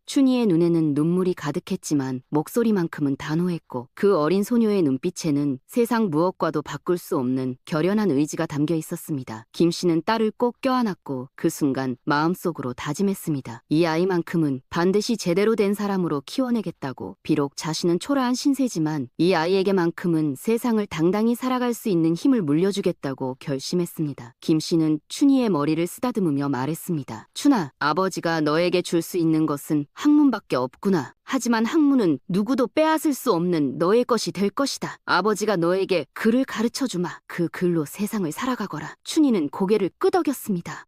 춘희의 눈에는 눈물이 가득했지만 목소리만큼은 단호했고 그 어린 소녀의 눈빛에는 세상 무엇과도 바꿀 수 없는 결연한 의지가 담겨 있었습니다. 김씨는 딸을 꼭 껴안았고 그 순간 마음속으로 다짐했습니다. 이 아이만큼은 반드시 제대로 된 사람으로 키워내겠다고. 비록 자신은 초라한 신세지만 이 아이에게만큼은 세상을 당당히 살아갈 수 있는 힘을 물려주겠다고 결심했습니다. 김씨는 춘희의 머리를 쓰다듬으며 말했습니다. 춘아, 아버지가 너에게 줄 수 있는 것은 학문밖에 없구나. 하지만 학문은 누구도 빼앗을 수 없는 너의 것이 될 것이다. 아버지가 너에게 글을 가르쳐주마. 그 글로 세상을 살아가거라. 춘희는 고개를 끄덕였습니다.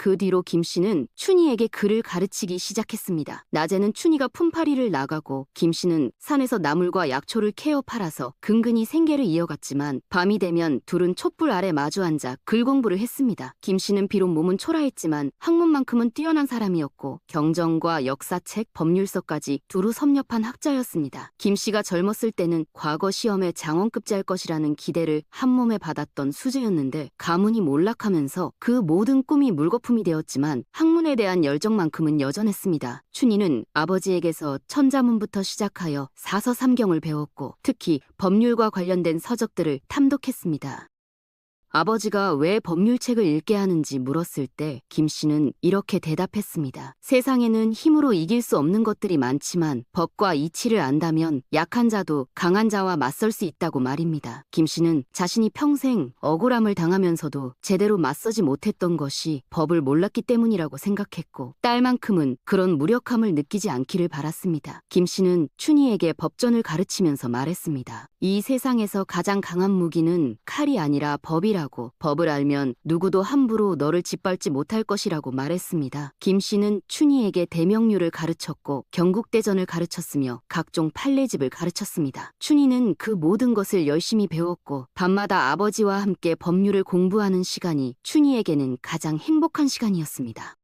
그 뒤로 김씨는 춘희에게 글을 가르치기 시작했습니다. 낮에는 춘희가 품팔이를 나가고 김씨는 산에서 나물과 약초를 캐어 팔아서 근근히 생계를 이어갔지만 밤이 되면 둘은 촛불 아래 마주 앉아 글 공부를 했습니다. 김씨는 비록 몸은 초라했지만 학문만큼은 뛰어난 사람이었고 경정과 역사책, 법률서까지 두루 섭렵한 학자였습니다. 김씨가 젊었을 때는 과거 시험에 장원급제할 것이라는 기대를 한몸에 받았던 수재였는데 가문이 몰락하면서 그 모든 꿈이 물거품 이 되었지만 학문에 대한 열정만큼은 여전했습니다. 춘희는 아버지에게서 천자문부터 시작하여 사서삼경을 배웠고 특히 법률과 관련된 서적들을 탐독했습니다. 아버지가 왜 법률책을 읽게 하는지 물었을 때 김씨는 이렇게 대답했습니다. 세상에는 힘으로 이길 수 없는 것들이 많지만 법과 이치를 안다면 약한 자도 강한 자와 맞설 수 있다고 말입니다. 김씨는 자신이 평생 억울함을 당하면서도 제대로 맞서지 못했던 것이 법을 몰랐기 때문이라고 생각했고 딸만큼은 그런 무력함을 느끼지 않기를 바랐습니다. 김씨는 춘희에게 법전을 가르치면서 말했습니다. 이 세상에서 가장 강한 무기는 칼이 아니라 법이라 법을 알면 누구도 함부로 너를 짓밟지 못할 것이라고 말했습니다. 김씨는 춘희에게 대명류를 가르쳤고 경국대전을 가르쳤으며 각종 판례집을 가르쳤습니다. 춘희는 그 모든 것을 열심히 배웠고 밤마다 아버지와 함께 법률을 공부하는 시간이 춘희에게는 가장 행복한 시간이었습니다.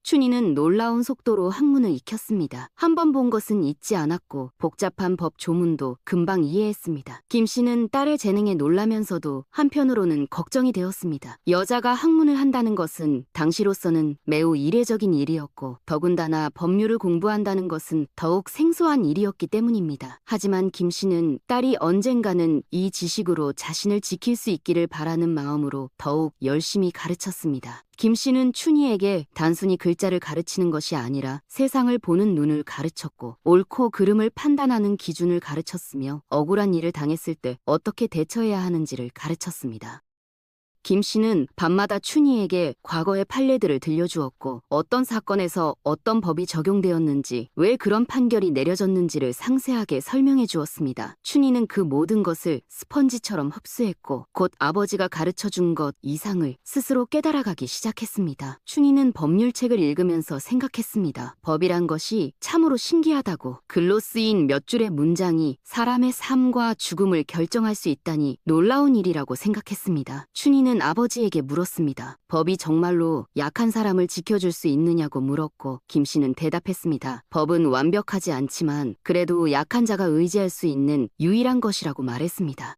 춘희는 놀라운 속도로 학문을 익혔습니다. 한 번 본 것은 잊지 않았고 복잡한 법 조문도 금방 이해했습니다. 김씨는 딸의 재능에 놀라면서도 한편으로는 걱정이 되었습니다. 여자가 학문을 한다는 것은 당시로서는 매우 이례적인 일이었고 더군다나 법률을 공부한다는 것은 더욱 생소한 일이었기 때문입니다. 하지만 김씨는 딸이 언젠가는 이 지식으로 자신을 지킬 수 있기를 바라는 마음으로 더욱 열심히 가르쳤습니다. 김씨는 춘희에게 단순히 글자를 가르치는 것이 아니라 세상을 보는 눈을 가르쳤고 옳고 그름을 판단하는 기준을 가르쳤으며 억울한 일을 당했을 때 어떻게 대처해야 하는지를 가르쳤습니다. 김씨는 밤마다 춘희에게 과거의 판례들을 들려주었고 어떤 사건에서 어떤 법이 적용되었는지 왜 그런 판결이 내려졌는지를 상세하게 설명해 주었습니다. 춘희는 그 모든 것을 스펀지처럼 흡수했고 곧 아버지가 가르쳐준 것 이상을 스스로 깨달아가기 시작했습니다. 춘희는 법률책을 읽으면서 생각했습니다. 법이란 것이 참으로 신기하다고. 글로 쓰인 몇 줄의 문장이 사람의 삶과 죽음을 결정할 수 있다니 놀라운 일이라고 생각했습니다. 춘희는 아버지에게 물었습니다. 법이 정말로 약한 사람을 지켜줄 수 있느냐고 물었고 김씨는 대답했습니다. 법은 완벽하지 않지만 그래도 약한 자가 의지할 수 있는 유일한 것이라고 말했습니다.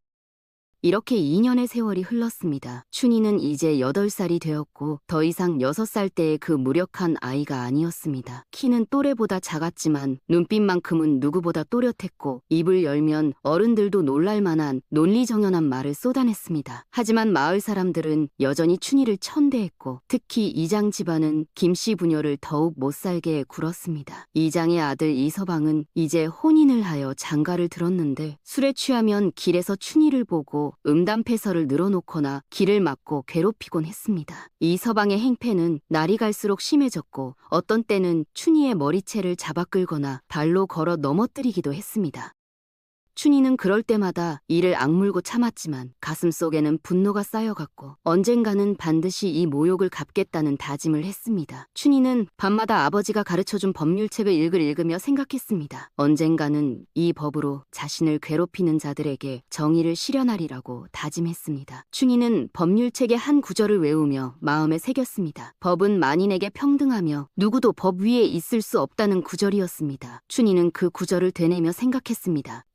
이렇게 2년의 세월이 흘렀습니다. 춘희는 이제 8살이 되었고 더 이상 6살 때의 그 무력한 아이가 아니었습니다. 키는 또래보다 작았지만 눈빛만큼은 누구보다 또렷했고 입을 열면 어른들도 놀랄 만한 논리정연한 말을 쏟아냈습니다. 하지만 마을 사람들은 여전히 춘희를 천대했고 특히 이장 집안은 김씨 부녀를 더욱 못살게 굴었습니다. 이장의 아들 이서방은 이제 혼인을 하여 장가를 들었는데 술에 취하면 길에서 춘희를 보고 음담패설을 늘어놓거나 길을 막고 괴롭히곤 했습니다. 이 서방의 행패는 날이 갈수록 심해졌고 어떤 때는 춘희의 머리채를 잡아 끌거나 발로 걸어 넘어뜨리기도 했습니다. 춘희는 그럴 때마다 이를 악물고 참았지만 가슴속에는 분노가 쌓여갔고 언젠가는 반드시 이 모욕을 갚겠다는 다짐을 했습니다. 춘희는 밤마다 아버지가 가르쳐준 법률책을 읽으며 생각했습니다. 언젠가는 이 법으로 자신을 괴롭히는 자들에게 정의를 실현하리라고 다짐했습니다. 춘희는 법률책의 한 구절을 외우며 마음에 새겼습니다. 법은 만인에게 평등하며 누구도 법 위에 있을 수 없다는 구절이었습니다. 춘희는 그 구절을 되뇌며 생각했습니다.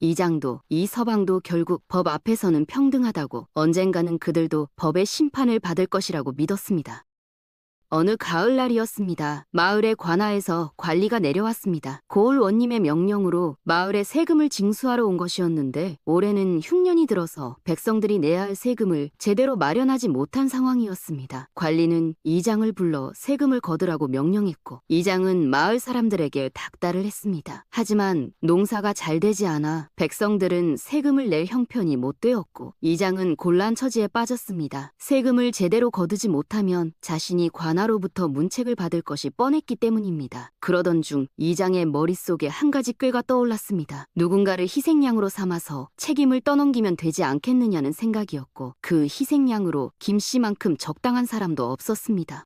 이 서방도 결국 법 앞에서는 평등하다고 언젠가는 그들도 법의 심판을 받을 것이라고 믿었습니다. 어느 가을날이었습니다. 마을의 관아에서 관리가 내려왔습니다. 고을 원님의 명령으로 마을에 세금을 징수하러 온 것이었는데 올해는 흉년이 들어서 백성들이 내야 할 세금을 제대로 마련하지 못한 상황이었습니다. 관리는 이장을 불러 세금을 거두라고 명령했고 이장은 마을 사람들에게 닥달을 했습니다. 하지만 농사가 잘 되지 않아 백성들은 세금을 낼 형편이 못 되었고 이장은 곤란 처지에 빠졌습니다. 세금을 제대로 거두지 못하면 자신이 관아로부터 문책을 받을 것이 뻔했기 때문입니다. 그러던 중 이장의 머릿속에 한 가지 꾀가 떠올랐습니다. 누군가를 희생양으로 삼아서 책임을 떠넘기면 되지 않겠느냐는 생각이었고 그 희생양으로 김씨만큼 적당한 사람도 없었습니다.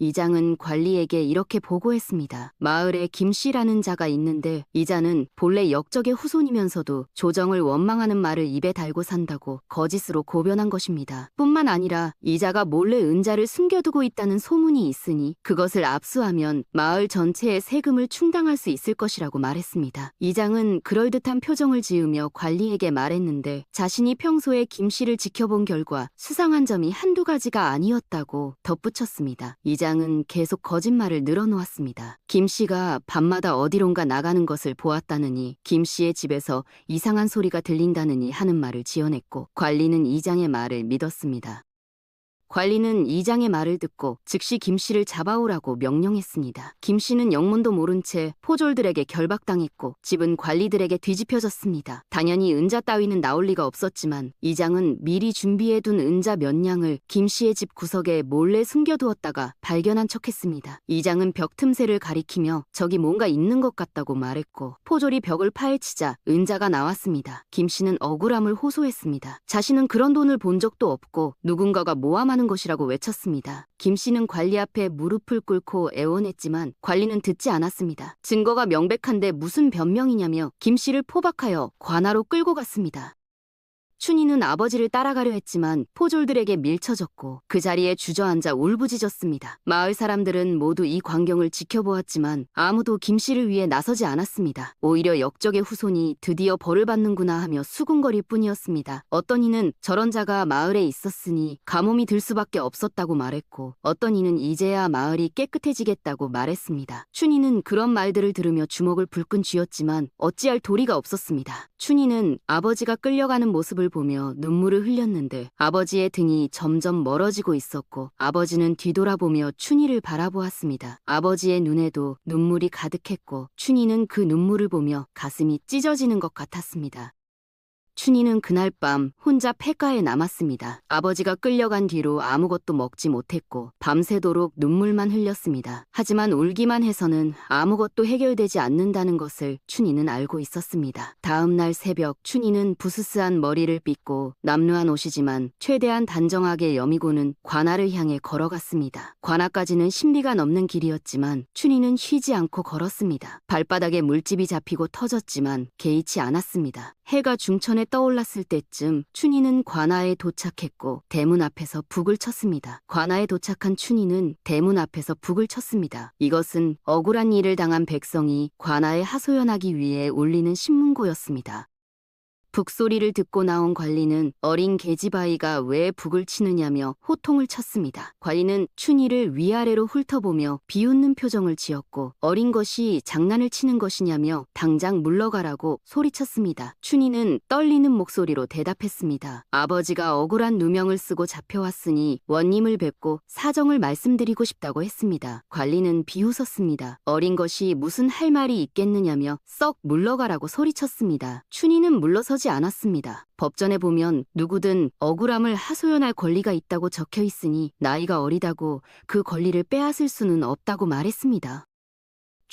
이장은 관리에게 이렇게 보고했습니다. 마을에 김씨라는 자가 있는데 이 자는 본래 역적의 후손이면서도 조정을 원망하는 말을 입에 달고 산다고 거짓으로 고변한 것입니다. 뿐만 아니라 이 자가 몰래 은자를 숨겨두고 있다는 소문이 있으니 그것을 압수하면 마을 전체의 세금을 충당할 수 있을 것이라고 말했습니다. 이장은 그럴듯한 표정을 지으며 관리에게 말했는데 자신이 평소에 김씨를 지켜본 결과 수상한 점이 한두 가지가 아니었다고 덧붙였습니다. 이장은 계속 거짓말을 늘어놓았습니다. 김씨가 밤마다 어디론가 나가는 것을 보았다느니 김씨의 집에서 이상한 소리가 들린다느니 하는 말을 지어냈고 관리는 이장의 말을 믿었습니다. 관리는 이장의 말을 듣고 즉시 김씨를 잡아오라고 명령했습니다. 김씨는 영문도 모른 채 포졸들에게 결박당했고 집은 관리들에게 뒤집혀졌습니다. 당연히 은자 따위는 나올 리가 없었지만 이장은 미리 준비해둔 은자 몇 냥을 김씨의 집 구석에 몰래 숨겨두었다가 발견한 척했습니다. 이장은 벽 틈새를 가리키며 저기 뭔가 있는 것 같다고 말했고 포졸이 벽을 파헤치자 은자가 나왔습니다. 김씨는 억울함을 호소했습니다. 자신은 그런 돈을 본 적도 없고 누군가가 모함하는 것이라고 외쳤습니다. 김씨는 관리 앞에 무릎을 꿇고 애원했지만 관리는 듣지 않았습니다. 증거가 명백한데 무슨 변명이냐며 김씨를 포박하여 관아로 끌고 갔습니다. 춘희는 아버지를 따라가려 했지만 포졸들에게 밀쳐졌고 그 자리에 주저앉아 울부짖었습니다. 마을 사람들은 모두 이 광경을 지켜보았지만 아무도 김씨를 위해 나서지 않았습니다. 오히려 역적의 후손이 드디어 벌을 받는구나 하며 수군거릴 뿐이었습니다. 어떤 이는 저런 자가 마을에 있었으니 가뭄이 들 수밖에 없었다고 말했고 어떤 이는 이제야 마을이 깨끗해지겠다고 말했습니다. 춘희는 그런 말들을 들으며 주먹을 불끈 쥐었지만 어찌할 도리가 없었습니다. 춘희는 아버지가 끌려가는 모습을 보며 눈물을 흘렸는데 아버지의 등이 점점 멀어지고 있었고 아버지는 뒤돌아보며 춘희를 바라보았습니다. 아버지의 눈에도 눈물이 가득했고 춘희는 그 눈물을 보며 가슴이 찢어지는 것 같았습니다. 춘희는 그날 밤 혼자 폐가에 남았습니다. 아버지가 끌려간 뒤로 아무것도 먹지 못했고 밤새도록 눈물만 흘렸습니다. 하지만 울기만 해서는 아무것도 해결되지 않는다는 것을 춘희는 알고 있었습니다. 다음 날 새벽 춘희는 부스스한 머리를 빗고 남루한 옷이지만 최대한 단정하게 여미고는 관아를 향해 걸어갔습니다. 관아까지는 10리가 넘는 길이었지만 춘희는 쉬지 않고 걸었습니다. 발바닥에 물집이 잡히고 터졌지만 개의치 않았습니다. 해가 중천에 떠올랐을 때쯤 춘희는 관아에 도착했고 대문 앞에서 북을 쳤습니다. 관아에 도착한 춘희는 대문 앞에서 북을 쳤습니다. 이것은 억울한 일을 당한 백성이 관아에 하소연하기 위해 올리는 신문고였습니다. 북소리를 듣고 나온 관리는 어린 계집아이가 왜 북을 치느냐며 호통을 쳤습니다. 관리는 춘희를 위아래로 훑어보며 비웃는 표정을 지었고 어린 것이 장난을 치는 것이냐며 당장 물러가라고 소리쳤습니다. 춘희는 떨리는 목소리로 대답했습니다. 아버지가 억울한 누명을 쓰고 잡혀왔으니 원님을 뵙고 사정을 말씀드리고 싶다고 했습니다. 관리는 비웃었습니다. 어린 것이 무슨 할 말이 있겠느냐며 썩 물러가라고 소리쳤습니다. 춘희는 물러서지 않았습니다. 법전에 보면 누구든 억울함을 하소연할 권리가 있다고 적혀 있으니 나이가 어리다고 그 권리를 빼앗을 수는 없다고 말했습니다.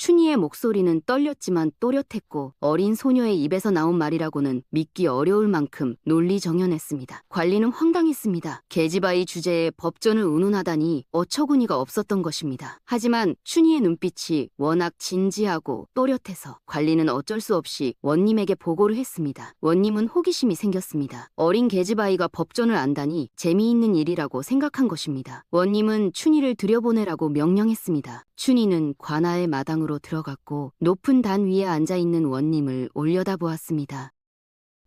춘희의 목소리는 떨렸지만 또렷했고 어린 소녀의 입에서 나온 말이라고는 믿기 어려울 만큼 논리정연했습니다. 관리는 황당했습니다. 계집아이 주제에 법전을 운운하다니 어처구니가 없었던 것입니다. 하지만 춘희의 눈빛이 워낙 진지하고 또렷해서 관리는 어쩔 수 없이 원님에게 보고를 했습니다. 원님은 호기심이 생겼습니다. 어린 계집아이가 법전을 안다니 재미있는 일이라고 생각한 것입니다. 원님은 춘희를 들여보내라고 명령했습니다. 춘희는 관아의 마당으로 들어갔고 높은 단 위에 앉아있는 원님을 올려다보았습니다.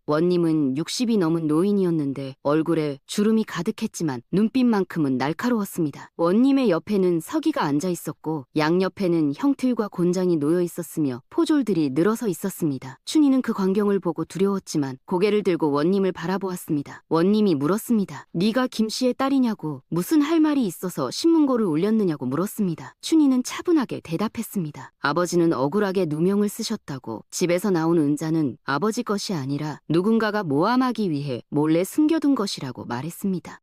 원님은 60이 넘은 노인이었는데 얼굴에 주름이 가득했지만 눈빛만큼은 날카로웠습니다. 원님의 옆에는 서기가 앉아 있었고 양옆에는 형틀과 곤장이 놓여 있었으며 포졸들이 늘어서 있었습니다. 춘희는 그 광경을 보고 두려웠지만 고개를 들고 원님을 바라보았습니다. 원님이 물었습니다. 네가 김씨의 딸이냐고, 무슨 할 말이 있어서 신문고를 올렸느냐고 물었습니다. 춘희는 차분하게 대답했습니다. 아버지는 억울하게 누명을 쓰셨다고. 집에서 나온 은자는 아버지 것이 아니라 누군가가 모함하기 위해 몰래 숨겨둔 것이라고 말했습니다.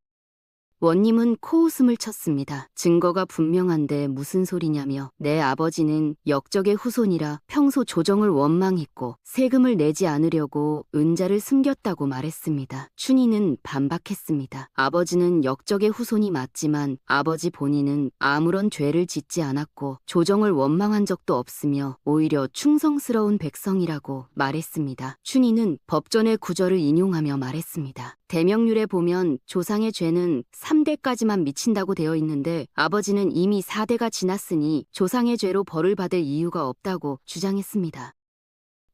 원님은 코웃음을 쳤습니다. 증거가 분명한데 무슨 소리냐며. 내 아버지는 역적의 후손이라 평소 조정을 원망했고 세금을 내지 않으려고 은자를 숨겼다고 말했습니다. 춘희는 반박했습니다. 아버지는 역적의 후손이 맞지만 아버지 본인은 아무런 죄를 짓지 않았고 조정을 원망한 적도 없으며 오히려 충성스러운 백성이라고 말했습니다. 춘희는 법전의 구절을 인용하며 말했습니다. 대명률에 보면 조상의 죄는 3대까지만 미친다고 되어 있는데 아버지는 이미 4대가 지났으니 조상의 죄로 벌을 받을 이유가 없다고 주장했습니다.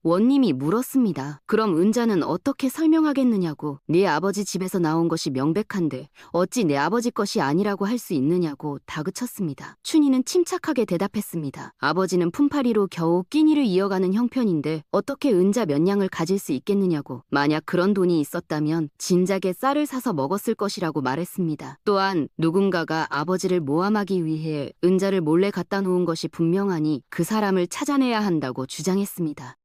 원님이 물었습니다. 그럼 은자는 어떻게 설명하겠느냐고. 네 아버지 집에서 나온 것이 명백한데 어찌 내 아버지 것이 아니라고 할 수 있느냐고 다그쳤습니다. 춘희는 침착하게 대답했습니다. 아버지는 품팔이로 겨우 끼니를 이어가는 형편인데 어떻게 은자 몇 냥을 가질 수 있겠느냐고. 만약 그런 돈이 있었다면 진작에 쌀을 사서 먹었을 것이라고 말했습니다. 또한 누군가가 아버지를 모함하기 위해 은자를 몰래 갖다 놓은 것이 분명하니 그 사람을 찾아내야 한다고 주장했습니다.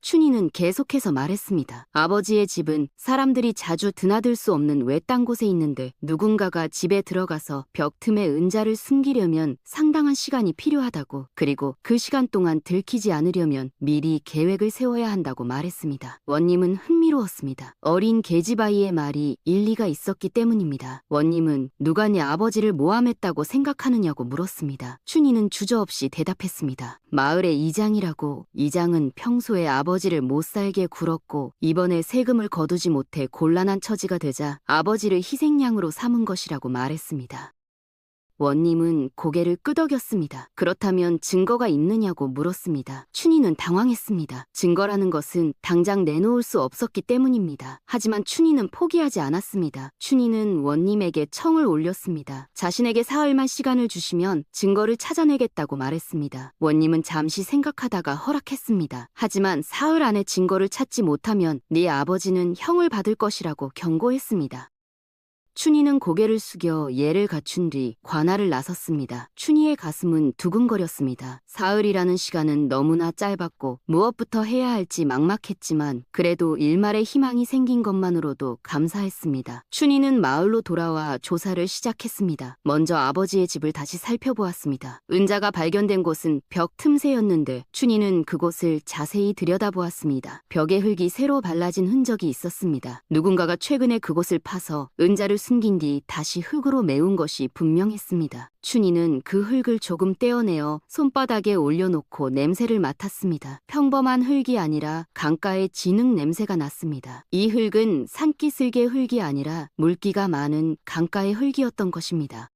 춘희는 계속해서 말했습니다. 아버지의 집은 사람들이 자주 드나들 수 없는 외딴 곳에 있는데 누군가가 집에 들어가서 벽 틈에 은자를 숨기려면 상당한 시간이 필요하다고, 그리고 그 시간 동안 들키지 않으려면 미리 계획을 세워야 한다고 말했습니다. 원님은 흥미로웠습니다. 어린 계집아이의 말이 일리가 있었기 때문입니다. 원님은 누가 내 아버지를 모함했다고 생각하느냐고 물었습니다. 춘희는 주저없이 대답했습니다. 마을의 이장이라고. 이장은 평소에 아버지를 못살게 굴었고 이번에 세금을 거두지 못해 곤란한 처지가 되자 아버지를 희생양으로 삼은 것이라고 말했습니다. 원님은 고개를 끄덕였습니다. 그렇다면 증거가 있느냐고 물었습니다. 춘희는 당황했습니다. 증거라는 것은 당장 내놓을 수 없었기 때문입니다. 하지만 춘희는 포기하지 않았습니다. 춘희는 원님에게 청을 올렸습니다. 자신에게 사흘만 시간을 주시면 증거를 찾아내겠다고 말했습니다. 원님은 잠시 생각하다가 허락했습니다. 하지만 사흘 안에 증거를 찾지 못하면 네 아버지는 형을 받을 것이라고 경고했습니다. 춘희는 고개를 숙여 예를 갖춘 뒤 관할을 나섰습니다. 춘희의 가슴은 두근거렸습니다. 사흘이라는 시간은 너무나 짧았고 무엇부터 해야 할지 막막했지만 그래도 일말의 희망이 생긴 것만으로도 감사했습니다. 춘희는 마을로 돌아와 조사를 시작했습니다. 먼저 아버지의 집을 다시 살펴보았습니다. 은자가 발견된 곳은 벽 틈새였는데 춘희는 그곳을 자세히 들여다보았습니다. 벽에 흙이 새로 발라진 흔적이 있었습니다. 누군가가 최근에 그곳을 파서 은자를 숨긴 뒤 다시 흙으로 메운 것이 분명했습니다. 춘희는 그 흙을 조금 떼어내어 손바닥에 올려놓고 냄새를 맡았습니다. 평범한 흙이 아니라 강가의 진흙 냄새가 났습니다. 이 흙은 산기슭의 흙이 아니라 물기가 많은 강가의 흙이었던 것입니다.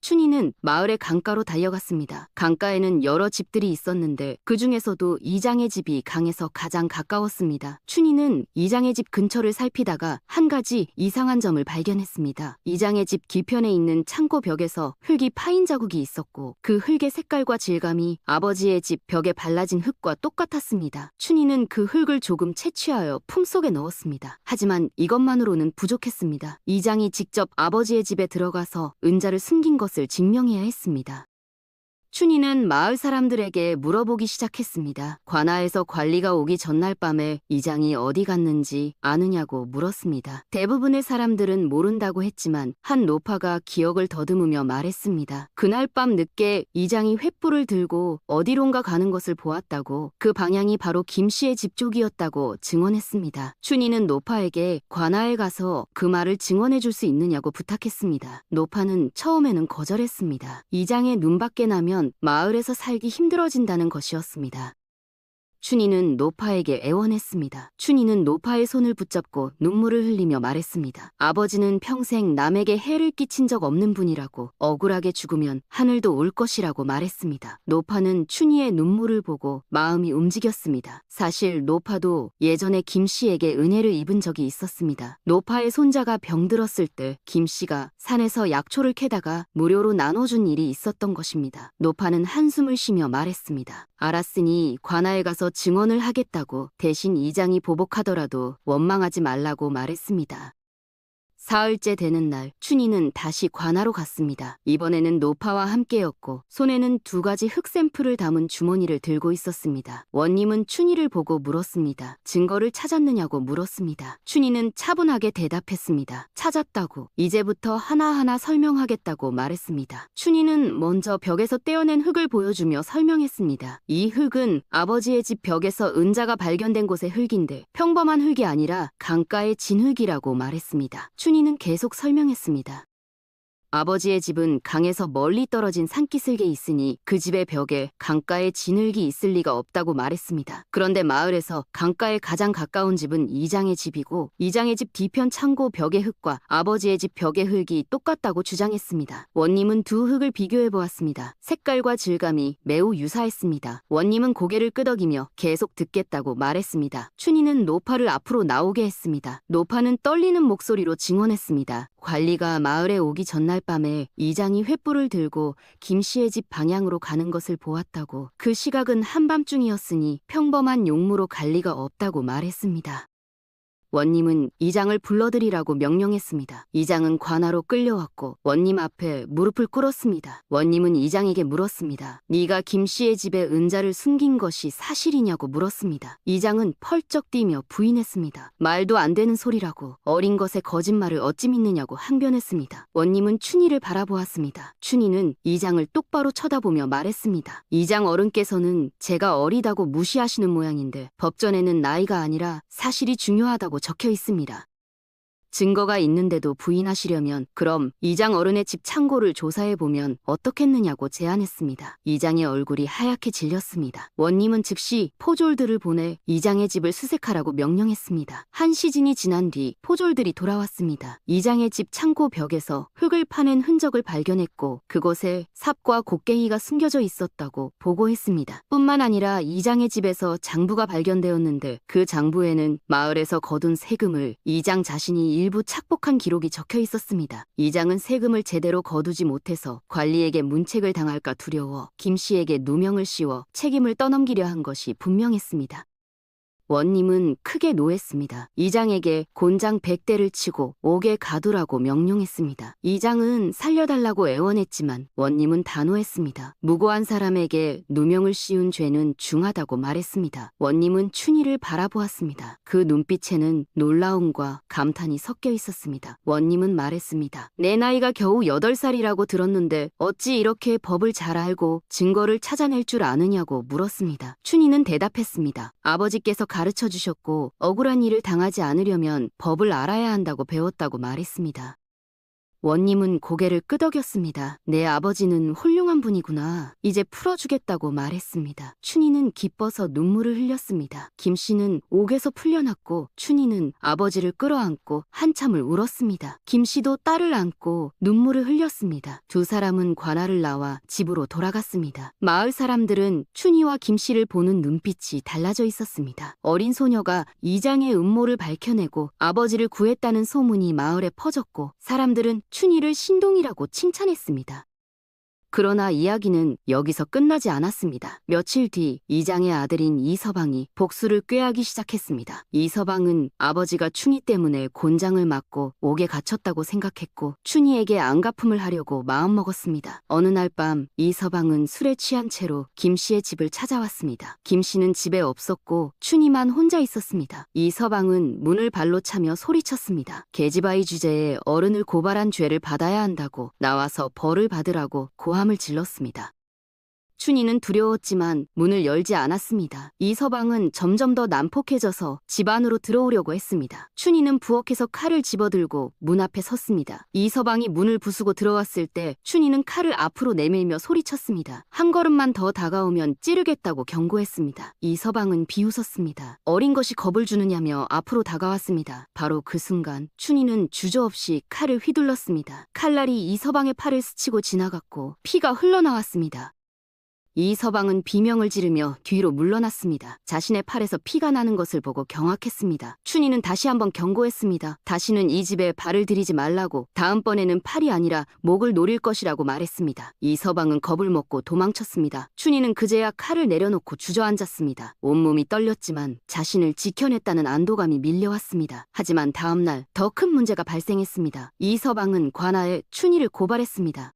춘희는 마을의 강가로 달려갔습니다. 강가에는 여러 집들이 있었는데 그 중에서도 이장의 집이 강에서 가장 가까웠습니다. 춘희는 이장의 집 근처를 살피다가 한 가지 이상한 점을 발견했습니다. 이장의 집 뒤편에 있는 창고 벽에서 흙이 파인 자국이 있었고 그 흙의 색깔과 질감이 아버지의 집 벽에 발라진 흙과 똑같았습니다. 춘희는 그 흙을 조금 채취하여 품속에 넣었습니다. 하지만 이것만으로는 부족했습니다. 이장이 직접 아버지의 집에 들어가서 은자를 숨긴 것을 증명해야 했습니다. 춘희는 마을 사람들에게 물어보기 시작했습니다. 관아에서 관리가 오기 전날 밤에 이장이 어디 갔는지 아느냐고 물었습니다. 대부분의 사람들은 모른다고 했지만 한 노파가 기억을 더듬으며 말했습니다. 그날 밤 늦게 이장이 횃불을 들고 어디론가 가는 것을 보았다고, 그 방향이 바로 김씨의 집 쪽이었다고 증언했습니다. 춘희는 노파에게 관아에 가서 그 말을 증언해 줄 수 있느냐고 부탁했습니다. 노파는 처음에는 거절했습니다. 이장의 눈밖에 나면 마을에서 살기 힘들어진다는 것이었습니다. 춘희는 노파에게 애원했습니다. 춘희는 노파의 손을 붙잡고 눈물을 흘리며 말했습니다. 아버지는 평생 남에게 해를 끼친 적 없는 분이라고, 억울하게 죽으면 하늘도 울 것이라고 말했습니다. 노파는 춘희의 눈물을 보고 마음이 움직였습니다. 사실 노파도 예전에 김씨에게 은혜를 입은 적이 있었습니다. 노파의 손자가 병들었을 때 김씨가 산에서 약초를 캐다가 무료로 나눠준 일이 있었던 것입니다. 노파는 한숨을 쉬며 말했습니다. 알았으니 관아에 가서 증언을 하겠다고, 대신 이장이 보복하더라도 원망하지 말라고 말했습니다. 사흘째 되는 날, 춘희는 다시 관아로 갔습니다. 이번에는 노파와 함께였고 손에는 2가지 흙 샘플을 담은 주머니를 들고 있었습니다. 원님은 춘희를 보고 물었습니다. 증거를 찾았느냐고 물었습니다. 춘희는 차분하게 대답했습니다. 찾았다고, 이제부터 하나하나 설명하겠다고 말했습니다. 춘희는 먼저 벽에서 떼어낸 흙을 보여주며 설명했습니다. 이 흙은 아버지의 집 벽에서 은자가 발견된 곳의 흙인데 평범한 흙이 아니라 강가의 진흙이라고 말했습니다. 춘희는 계속 설명했습니다. 아버지의 집은 강에서 멀리 떨어진 산기슭에 있으니 그 집의 벽에 강가에 진흙이 있을 리가 없다고 말했습니다. 그런데 마을에서 강가에 가장 가까운 집은 이장의 집이고 이장의 집 뒤편 창고 벽의 흙과 아버지의 집 벽의 흙이 똑같다고 주장했습니다. 원님은 2 흙을 비교해보았습니다. 색깔과 질감이 매우 유사했습니다. 원님은 고개를 끄덕이며 계속 듣겠다고 말했습니다. 춘희는 노파를 앞으로 나오게 했습니다. 노파는 떨리는 목소리로 증언했습니다. 관리가 마을에 오기 전날 밤에 이장이 횃불을 들고 김씨의 집 방향으로 가는 것을 보았다고, 그 시각은 한밤중이었으니 평범한 용무로 갈 리가 없다고 말했습니다. 원님은 이장을 불러들이라고 명령했습니다. 이장은 관아로 끌려왔고 원님 앞에 무릎을 꿇었습니다. 원님은 이장에게 물었습니다. 네가 김씨의 집에 은자를 숨긴 것이 사실이냐고 물었습니다. 이장은 펄쩍 뛰며 부인했습니다. 말도 안 되는 소리라고, 어린 것의 거짓말을 어찌 믿느냐고 항변했습니다. 원님은 춘희를 바라보았습니다. 춘희는 이장을 똑바로 쳐다보며 말했습니다. 이장 어른께서는 제가 어리다고 무시하시는 모양인데 법전에는 나이가 아니라 사실이 중요하다고 적혀 있습니다. 증거가 있는데도 부인하시려면 그럼 이장 어른의 집 창고를 조사해보면 어떻겠느냐고 제안했습니다. 이장의 얼굴이 하얗게 질렸습니다. 원님은 즉시 포졸들을 보내 이장의 집을 수색하라고 명령했습니다. 한 시즌이 지난 뒤 포졸들이 돌아왔습니다. 이장의 집 창고 벽에서 흙을 파낸 흔적을 발견했고 그곳에 삽과 곡괭이가 숨겨져 있었다고 보고했습니다. 뿐만 아니라 이장의 집에서 장부가 발견되었는데 그 장부에는 마을에서 거둔 세금을 이장 자신이 일부 착복한 기록이 적혀 있었습니다. 이장은 세금을 제대로 거두지 못해서 관리에게 문책을 당할까 두려워 김씨에게 누명을 씌워 책임을 떠넘기려 한 것이 분명했습니다. 원님은 크게 노했습니다. 이장에게 곤장 100대를 치고 옥에 가두라고 명령했습니다. 이장은 살려달라고 애원했지만 원님은 단호했습니다. 무고한 사람에게 누명을 씌운 죄는 중하다고 말했습니다. 원님은 춘희를 바라보았습니다. 그 눈빛에는 놀라움과 감탄이 섞여 있었습니다. 원님은 말했습니다. 내 나이가 겨우 8살이라고 들었는데 어찌 이렇게 법을 잘 알고 증거를 찾아낼 줄 아느냐고 물었습니다. 춘희는 대답했습니다. 아버지께서 가르쳐 주셨고 억울한 일을 당하지 않으려면 법을 알아야 한다고 배웠다고 말했습니다. 원님은 고개를 끄덕였습니다. 내 아버지는 훌륭한 분이구나. 이제 풀어주겠다고 말했습니다. 춘희는 기뻐서 눈물을 흘렸습니다. 김씨는 옥에서 풀려났고 춘희는 아버지를 끌어안고 한참을 울었습니다. 김씨도 딸을 안고 눈물을 흘렸습니다. 2 사람은 관아를 나와 집으로 돌아갔습니다. 마을 사람들은 춘희와 김씨를 보는 눈빛이 달라져 있었습니다. 어린 소녀가 이장의 음모를 밝혀내고 아버지를 구했다는 소문이 마을에 퍼졌고 사람들은 춘희를 신동이라고 칭찬했습니다. 그러나 이야기는 여기서 끝나지 않았습니다. 며칠 뒤 이장의 아들인 이서방이 복수를 꾀하기 시작했습니다. 이서방은 아버지가 춘희 때문에 곤장을 맞고 옥에 갇혔다고 생각했고 춘희에게 안갚음을 하려고 마음먹었습니다. 어느 날 밤 이서방은 술에 취한 채로 김씨의 집을 찾아왔습니다. 김씨는 집에 없었고 춘희만 혼자 있었습니다. 이서방은 문을 발로 차며 소리쳤습니다. 계집아이 주제에 어른을 고발한 죄를 받아야 한다고 나와서 벌을 받으라고 고함을 질렀습니다. 춘희는 두려웠지만 문을 열지 않았습니다. 이서방은 점점 더 난폭해져서 집 안으로 들어오려고 했습니다. 춘희는 부엌에서 칼을 집어들고 문 앞에 섰습니다. 이서방이 문을 부수고 들어왔을 때 춘희는 칼을 앞으로 내밀며 소리쳤습니다. 한 걸음만 더 다가오면 찌르겠다고 경고했습니다. 이서방은 비웃었습니다. 어린 것이 겁을 주느냐며 앞으로 다가왔습니다. 바로 그 순간 춘희는 주저없이 칼을 휘둘렀습니다. 칼날이 이서방의 팔을 스치고 지나갔고 피가 흘러나왔습니다. 이서방은 비명을 지르며 뒤로 물러났습니다. 자신의 팔에서 피가 나는 것을 보고 경악했습니다. 춘희는 다시 한번 경고했습니다. 다시는 이 집에 발을 들이지 말라고, 다음번에는 팔이 아니라 목을 노릴 것이라고 말했습니다. 이서방은 겁을 먹고 도망쳤습니다. 춘희는 그제야 칼을 내려놓고 주저앉았습니다. 온몸이 떨렸지만 자신을 지켜냈다는 안도감이 밀려왔습니다. 하지만 다음날 더 큰 문제가 발생했습니다. 이서방은 관아에 춘희를 고발했습니다.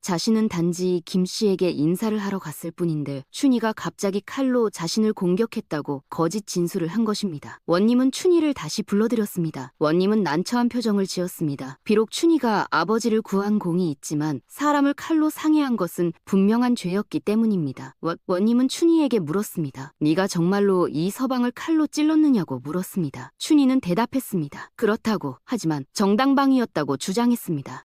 자신은 단지 김 씨에게 인사를 하러 갔을 뿐인데 춘희가 갑자기 칼로 자신을 공격했다고 거짓 진술을 한 것입니다. 원님은 춘희를 다시 불러들였습니다. 원님은 난처한 표정을 지었습니다. 비록 춘희가 아버지를 구한 공이 있지만 사람을 칼로 상해한 것은 분명한 죄였기 때문입니다. 원님은 춘희에게 물었습니다. 네가 정말로 이서방을 칼로 찔렀느냐고 물었습니다. 춘희는 대답했습니다. 그렇다고, 하지만 정당방위였다고 주장했습니다.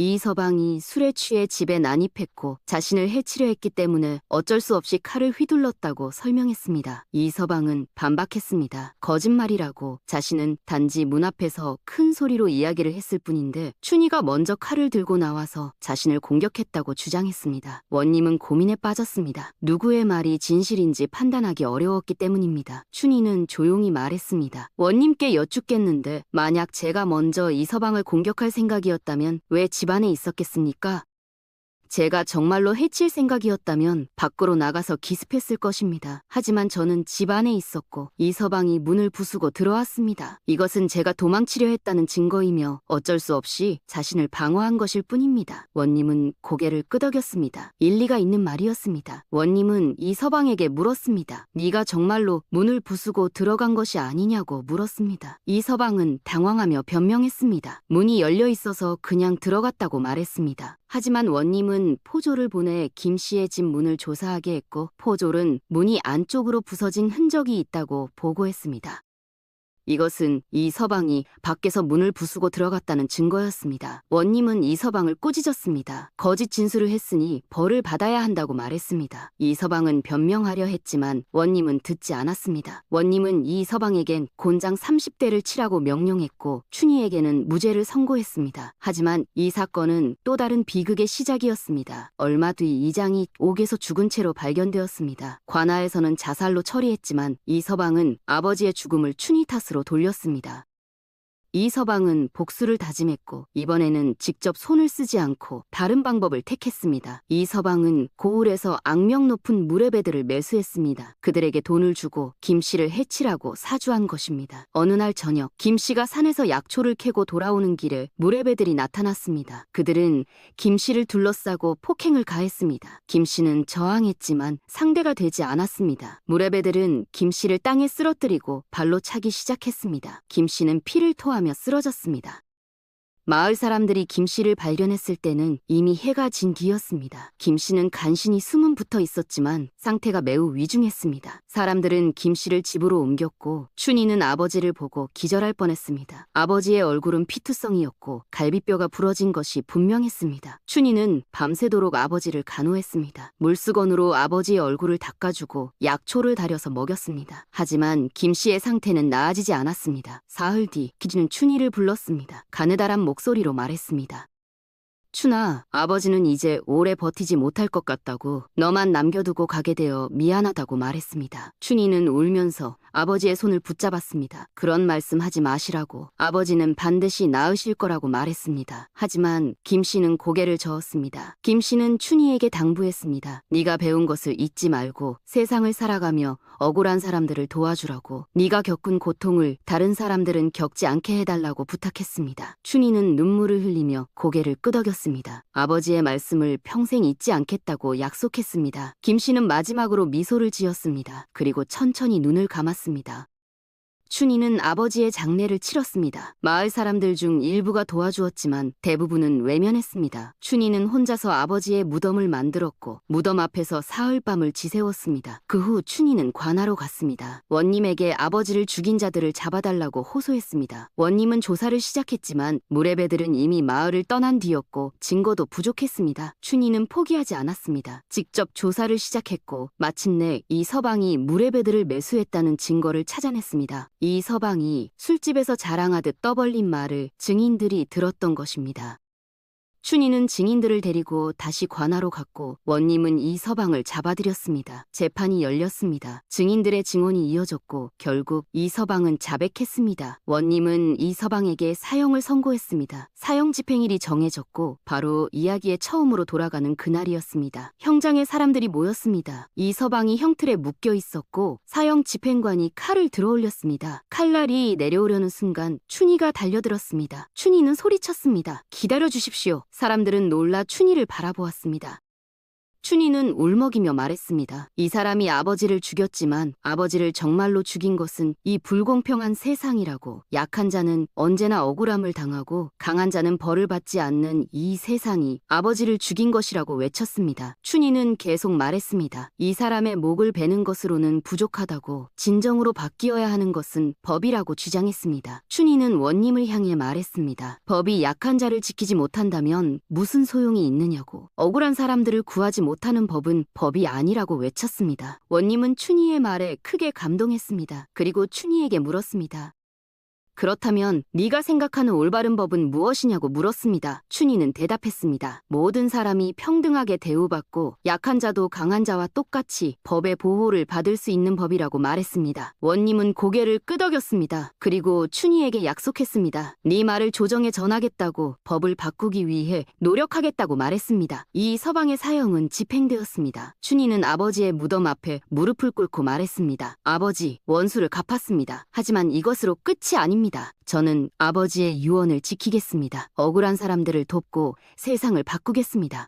이서방이 술에 취해 집에 난입했고 자신을 해치려 했기 때문에 어쩔 수 없이 칼을 휘둘렀다고 설명했습니다. 이서방은 반박했습니다. 거짓말이라고, 자신은 단지 문 앞에서 큰 소리로 이야기를 했을 뿐인데 춘희가 먼저 칼을 들고 나와서 자신을 공격했다고 주장했습니다. 원님은 고민에 빠졌습니다. 누구의 말이 진실인지 판단하기 어려웠기 때문입니다. 춘희는 조용히 말했습니다. 원님께 여쭙겠는데 만약 제가 먼저 이서방을 공격할 생각이었다면 왜 집안에 있었겠습니까? 제가 정말로 해칠 생각이었다면 밖으로 나가서 기습했을 것입니다. 하지만 저는 집 안에 있었고 이서방이 문을 부수고 들어왔습니다. 이것은 제가 도망치려 했다는 증거이며 어쩔 수 없이 자신을 방어한 것일 뿐입니다. 원님은 고개를 끄덕였습니다. 일리가 있는 말이었습니다. 원님은 이서방에게 물었습니다. 네가 정말로 문을 부수고 들어간 것이 아니냐고 물었습니다. 이서방은 당황하며 변명했습니다. 문이 열려 있어서 그냥 들어갔다고 말했습니다. 하지만 원님은 포졸을 보내 김 씨의 집 문을 조사하게 했고 포졸은 문이 안쪽으로 부서진 흔적이 있다고 보고했습니다. 이것은 이서방이 밖에서 문을 부수고 들어갔다는 증거였습니다. 원님은 이서방을 꾸짖었습니다. 거짓 진술을 했으니 벌을 받아야 한다고 말했습니다. 이서방은 변명하려 했지만 원님은 듣지 않았습니다. 원님은 이서방에겐 곤장 30대를 치라고 명령했고 춘희에게는 무죄를 선고했습니다. 하지만 이 사건은 또 다른 비극의 시작이었습니다. 얼마 뒤 이장이 옥에서 죽은 채로 발견되었습니다. 관아에서는 자살로 처리했지만 이서방은 아버지의 죽음을 춘희 탓으로 돌렸습니다. 이서방은 복수를 다짐했고 이번에는 직접 손을 쓰지 않고 다른 방법을 택했습니다. 이서방은 고을에서 악명 높은 무례배들을 매수했습니다. 그들에게 돈을 주고 김 씨를 해치라고 사주한 것입니다. 어느 날 저녁 김 씨가 산에서 약초를 캐고 돌아오는 길에 무례배들이 나타났습니다. 그들은 김 씨를 둘러싸고 폭행을 가했습니다. 김 씨는 저항했지만 상대가 되지 않았습니다. 무례배들은 김 씨를 땅에 쓰러뜨리고 발로 차기 시작했습니다. 김 씨는 피를 토하며 쓰러졌습니다. 마을 사람들이 김 씨를 발견했을 때는 이미 해가 진 뒤였습니다. 김 씨는 간신히 숨은 붙어 있었지만 상태가 매우 위중했습니다. 사람들은 김 씨를 집으로 옮겼고 춘희는 아버지를 보고 기절할 뻔했습니다. 아버지의 얼굴은 피투성이었고 갈비뼈가 부러진 것이 분명했습니다. 춘희는 밤새도록 아버지를 간호했습니다. 물수건으로 아버지의 얼굴을 닦아주고 약초를 다려서 먹였습니다. 하지만 김 씨의 상태는 나아지지 않았습니다. 사흘 뒤 기준은 춘희를 불렀습니다. 가느다란 목소리로 말했습니다. 춘아, 아버지는 이제 오래 버티지 못할 것 같다고, 너만 남겨두고 가게 되어 미안하다고 말했습니다. 춘희는 울면서 아버지의 손을 붙잡았습니다. 그런 말씀 하지 마시라고, 아버지는 반드시 나으실 거라고 말했습니다. 하지만 김 씨는 고개를 저었습니다. 김 씨는 춘희에게 당부했습니다. 네가 배운 것을 잊지 말고 세상을 살아가며 억울한 사람들을 도와주라고, 네가 겪은 고통을 다른 사람들은 겪지 않게 해달라고 부탁했습니다. 춘희는 눈물을 흘리며 고개를 끄덕였습니다. 아버지의 말씀을 평생 잊지 않겠다고 약속했습니다. 김 씨는 마지막으로 미소를 지었습니다. 그리고 천천히 눈을 감았습니다. 춘희는 아버지의 장례를 치렀습니다. 마을 사람들 중 일부가 도와주었지만 대부분은 외면했습니다. 춘희는 혼자서 아버지의 무덤을 만들었고 무덤 앞에서 사흘밤을 지새웠습니다. 그 후 춘희는 관하로 갔습니다. 원님에게 아버지를 죽인 자들을 잡아달라고 호소했습니다. 원님은 조사를 시작했지만 무례배들은 이미 마을을 떠난 뒤였고 증거도 부족했습니다. 춘희는 포기하지 않았습니다. 직접 조사를 시작했고 마침내 이 서방이 무례배들을 매수했다는 증거를 찾아냈습니다. 이 서방이 술집에서 자랑하듯 떠벌린 말을 증인들이 들었던 것입니다. 춘희는 증인들을 데리고 다시 관하로 갔고 원님은 이 서방을 잡아들였습니다. 재판이 열렸습니다. 증인들의 증언이 이어졌고 결국 이 서방은 자백했습니다. 원님은 이 서방에게 사형을 선고했습니다. 사형 집행일이 정해졌고 바로 이야기의 처음으로 돌아가는 그날이었습니다. 형장에 사람들이 모였습니다. 이 서방이 형틀에 묶여 있었고 사형 집행관이 칼을 들어올렸습니다. 칼날이 내려오려는 순간 춘희가 달려들었습니다. 춘희는 소리쳤습니다. 기다려주십시오. 사람들은 놀라 춘희를 바라보았습니다. 춘희는 울먹이며 말했습니다. 이 사람이 아버지를 죽였지만 아버지를 정말로 죽인 것은 이 불공평한 세상이라고. 약한 자는 언제나 억울함을 당하고 강한 자는 벌을 받지 않는 이 세상이 아버지를 죽인 것이라고 외쳤습니다. 춘희는 계속 말했습니다. 이 사람의 목을 베는 것으로는 부족하다고. 진정으로 바뀌어야 하는 것은 법이라고 주장했습니다. 춘희는 원님을 향해 말했습니다. 법이 약한 자를 지키지 못한다면 무슨 소용이 있느냐고. 억울한 사람들을 구하지 못하는 법은 법이 아니라고 외쳤습니다. 원님은 춘희의 말에 크게 감동했습니다. 그리고 춘희에게 물었습니다. 그렇다면 네가 생각하는 올바른 법은 무엇이냐고 물었습니다. 춘희는 대답했습니다. 모든 사람이 평등하게 대우받고 약한 자도 강한 자와 똑같이 법의 보호를 받을 수 있는 법이라고 말했습니다. 원님은 고개를 끄덕였습니다. 그리고 춘희에게 약속했습니다. 네 말을 조정에 전하겠다고 법을 바꾸기 위해 노력하겠다고 말했습니다. 이 서방의 사형은 집행되었습니다. 춘희는 아버지의 무덤 앞에 무릎을 꿇고 말했습니다. 아버지, 원수를 갚았습니다. 하지만 이것으로 끝이 아닙니다. 저는 아버지의 유언을 지키겠습니다. 억울한 사람들을 돕고 세상을 바꾸겠습니다.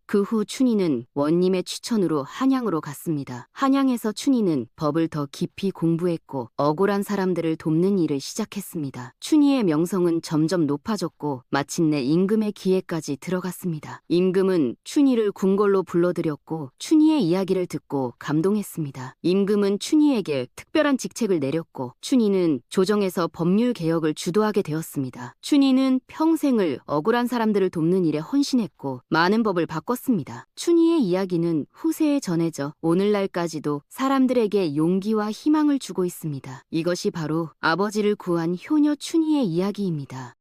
그 후 춘희는 원님의 추천으로 한양으로 갔습니다. 한양에서 춘희는 법을 더 깊이 공부했고 억울한 사람들을 돕는 일을 시작했습니다. 춘희의 명성은 점점 높아졌고 마침내 임금의 귀에까지 들어갔습니다. 임금은 춘희를 궁궐로 불러들였고 춘희의 이야기를 듣고 감동했습니다. 임금은 춘희에게 특별한 직책을 내렸고 춘희는 조정에서 법률 개혁을 주도하게 되었습니다. 춘희는 평생을 억울한 사람들을 돕는 일에 헌신했고 많은 법을 바꿨습니다. 춘희의 이야기는 후세에 전해져 오늘날까지도 사람들에게 용기와 희망을 주고 있습니다. 이것이 바로 아버지를 구한 효녀 춘희의 이야기입니다.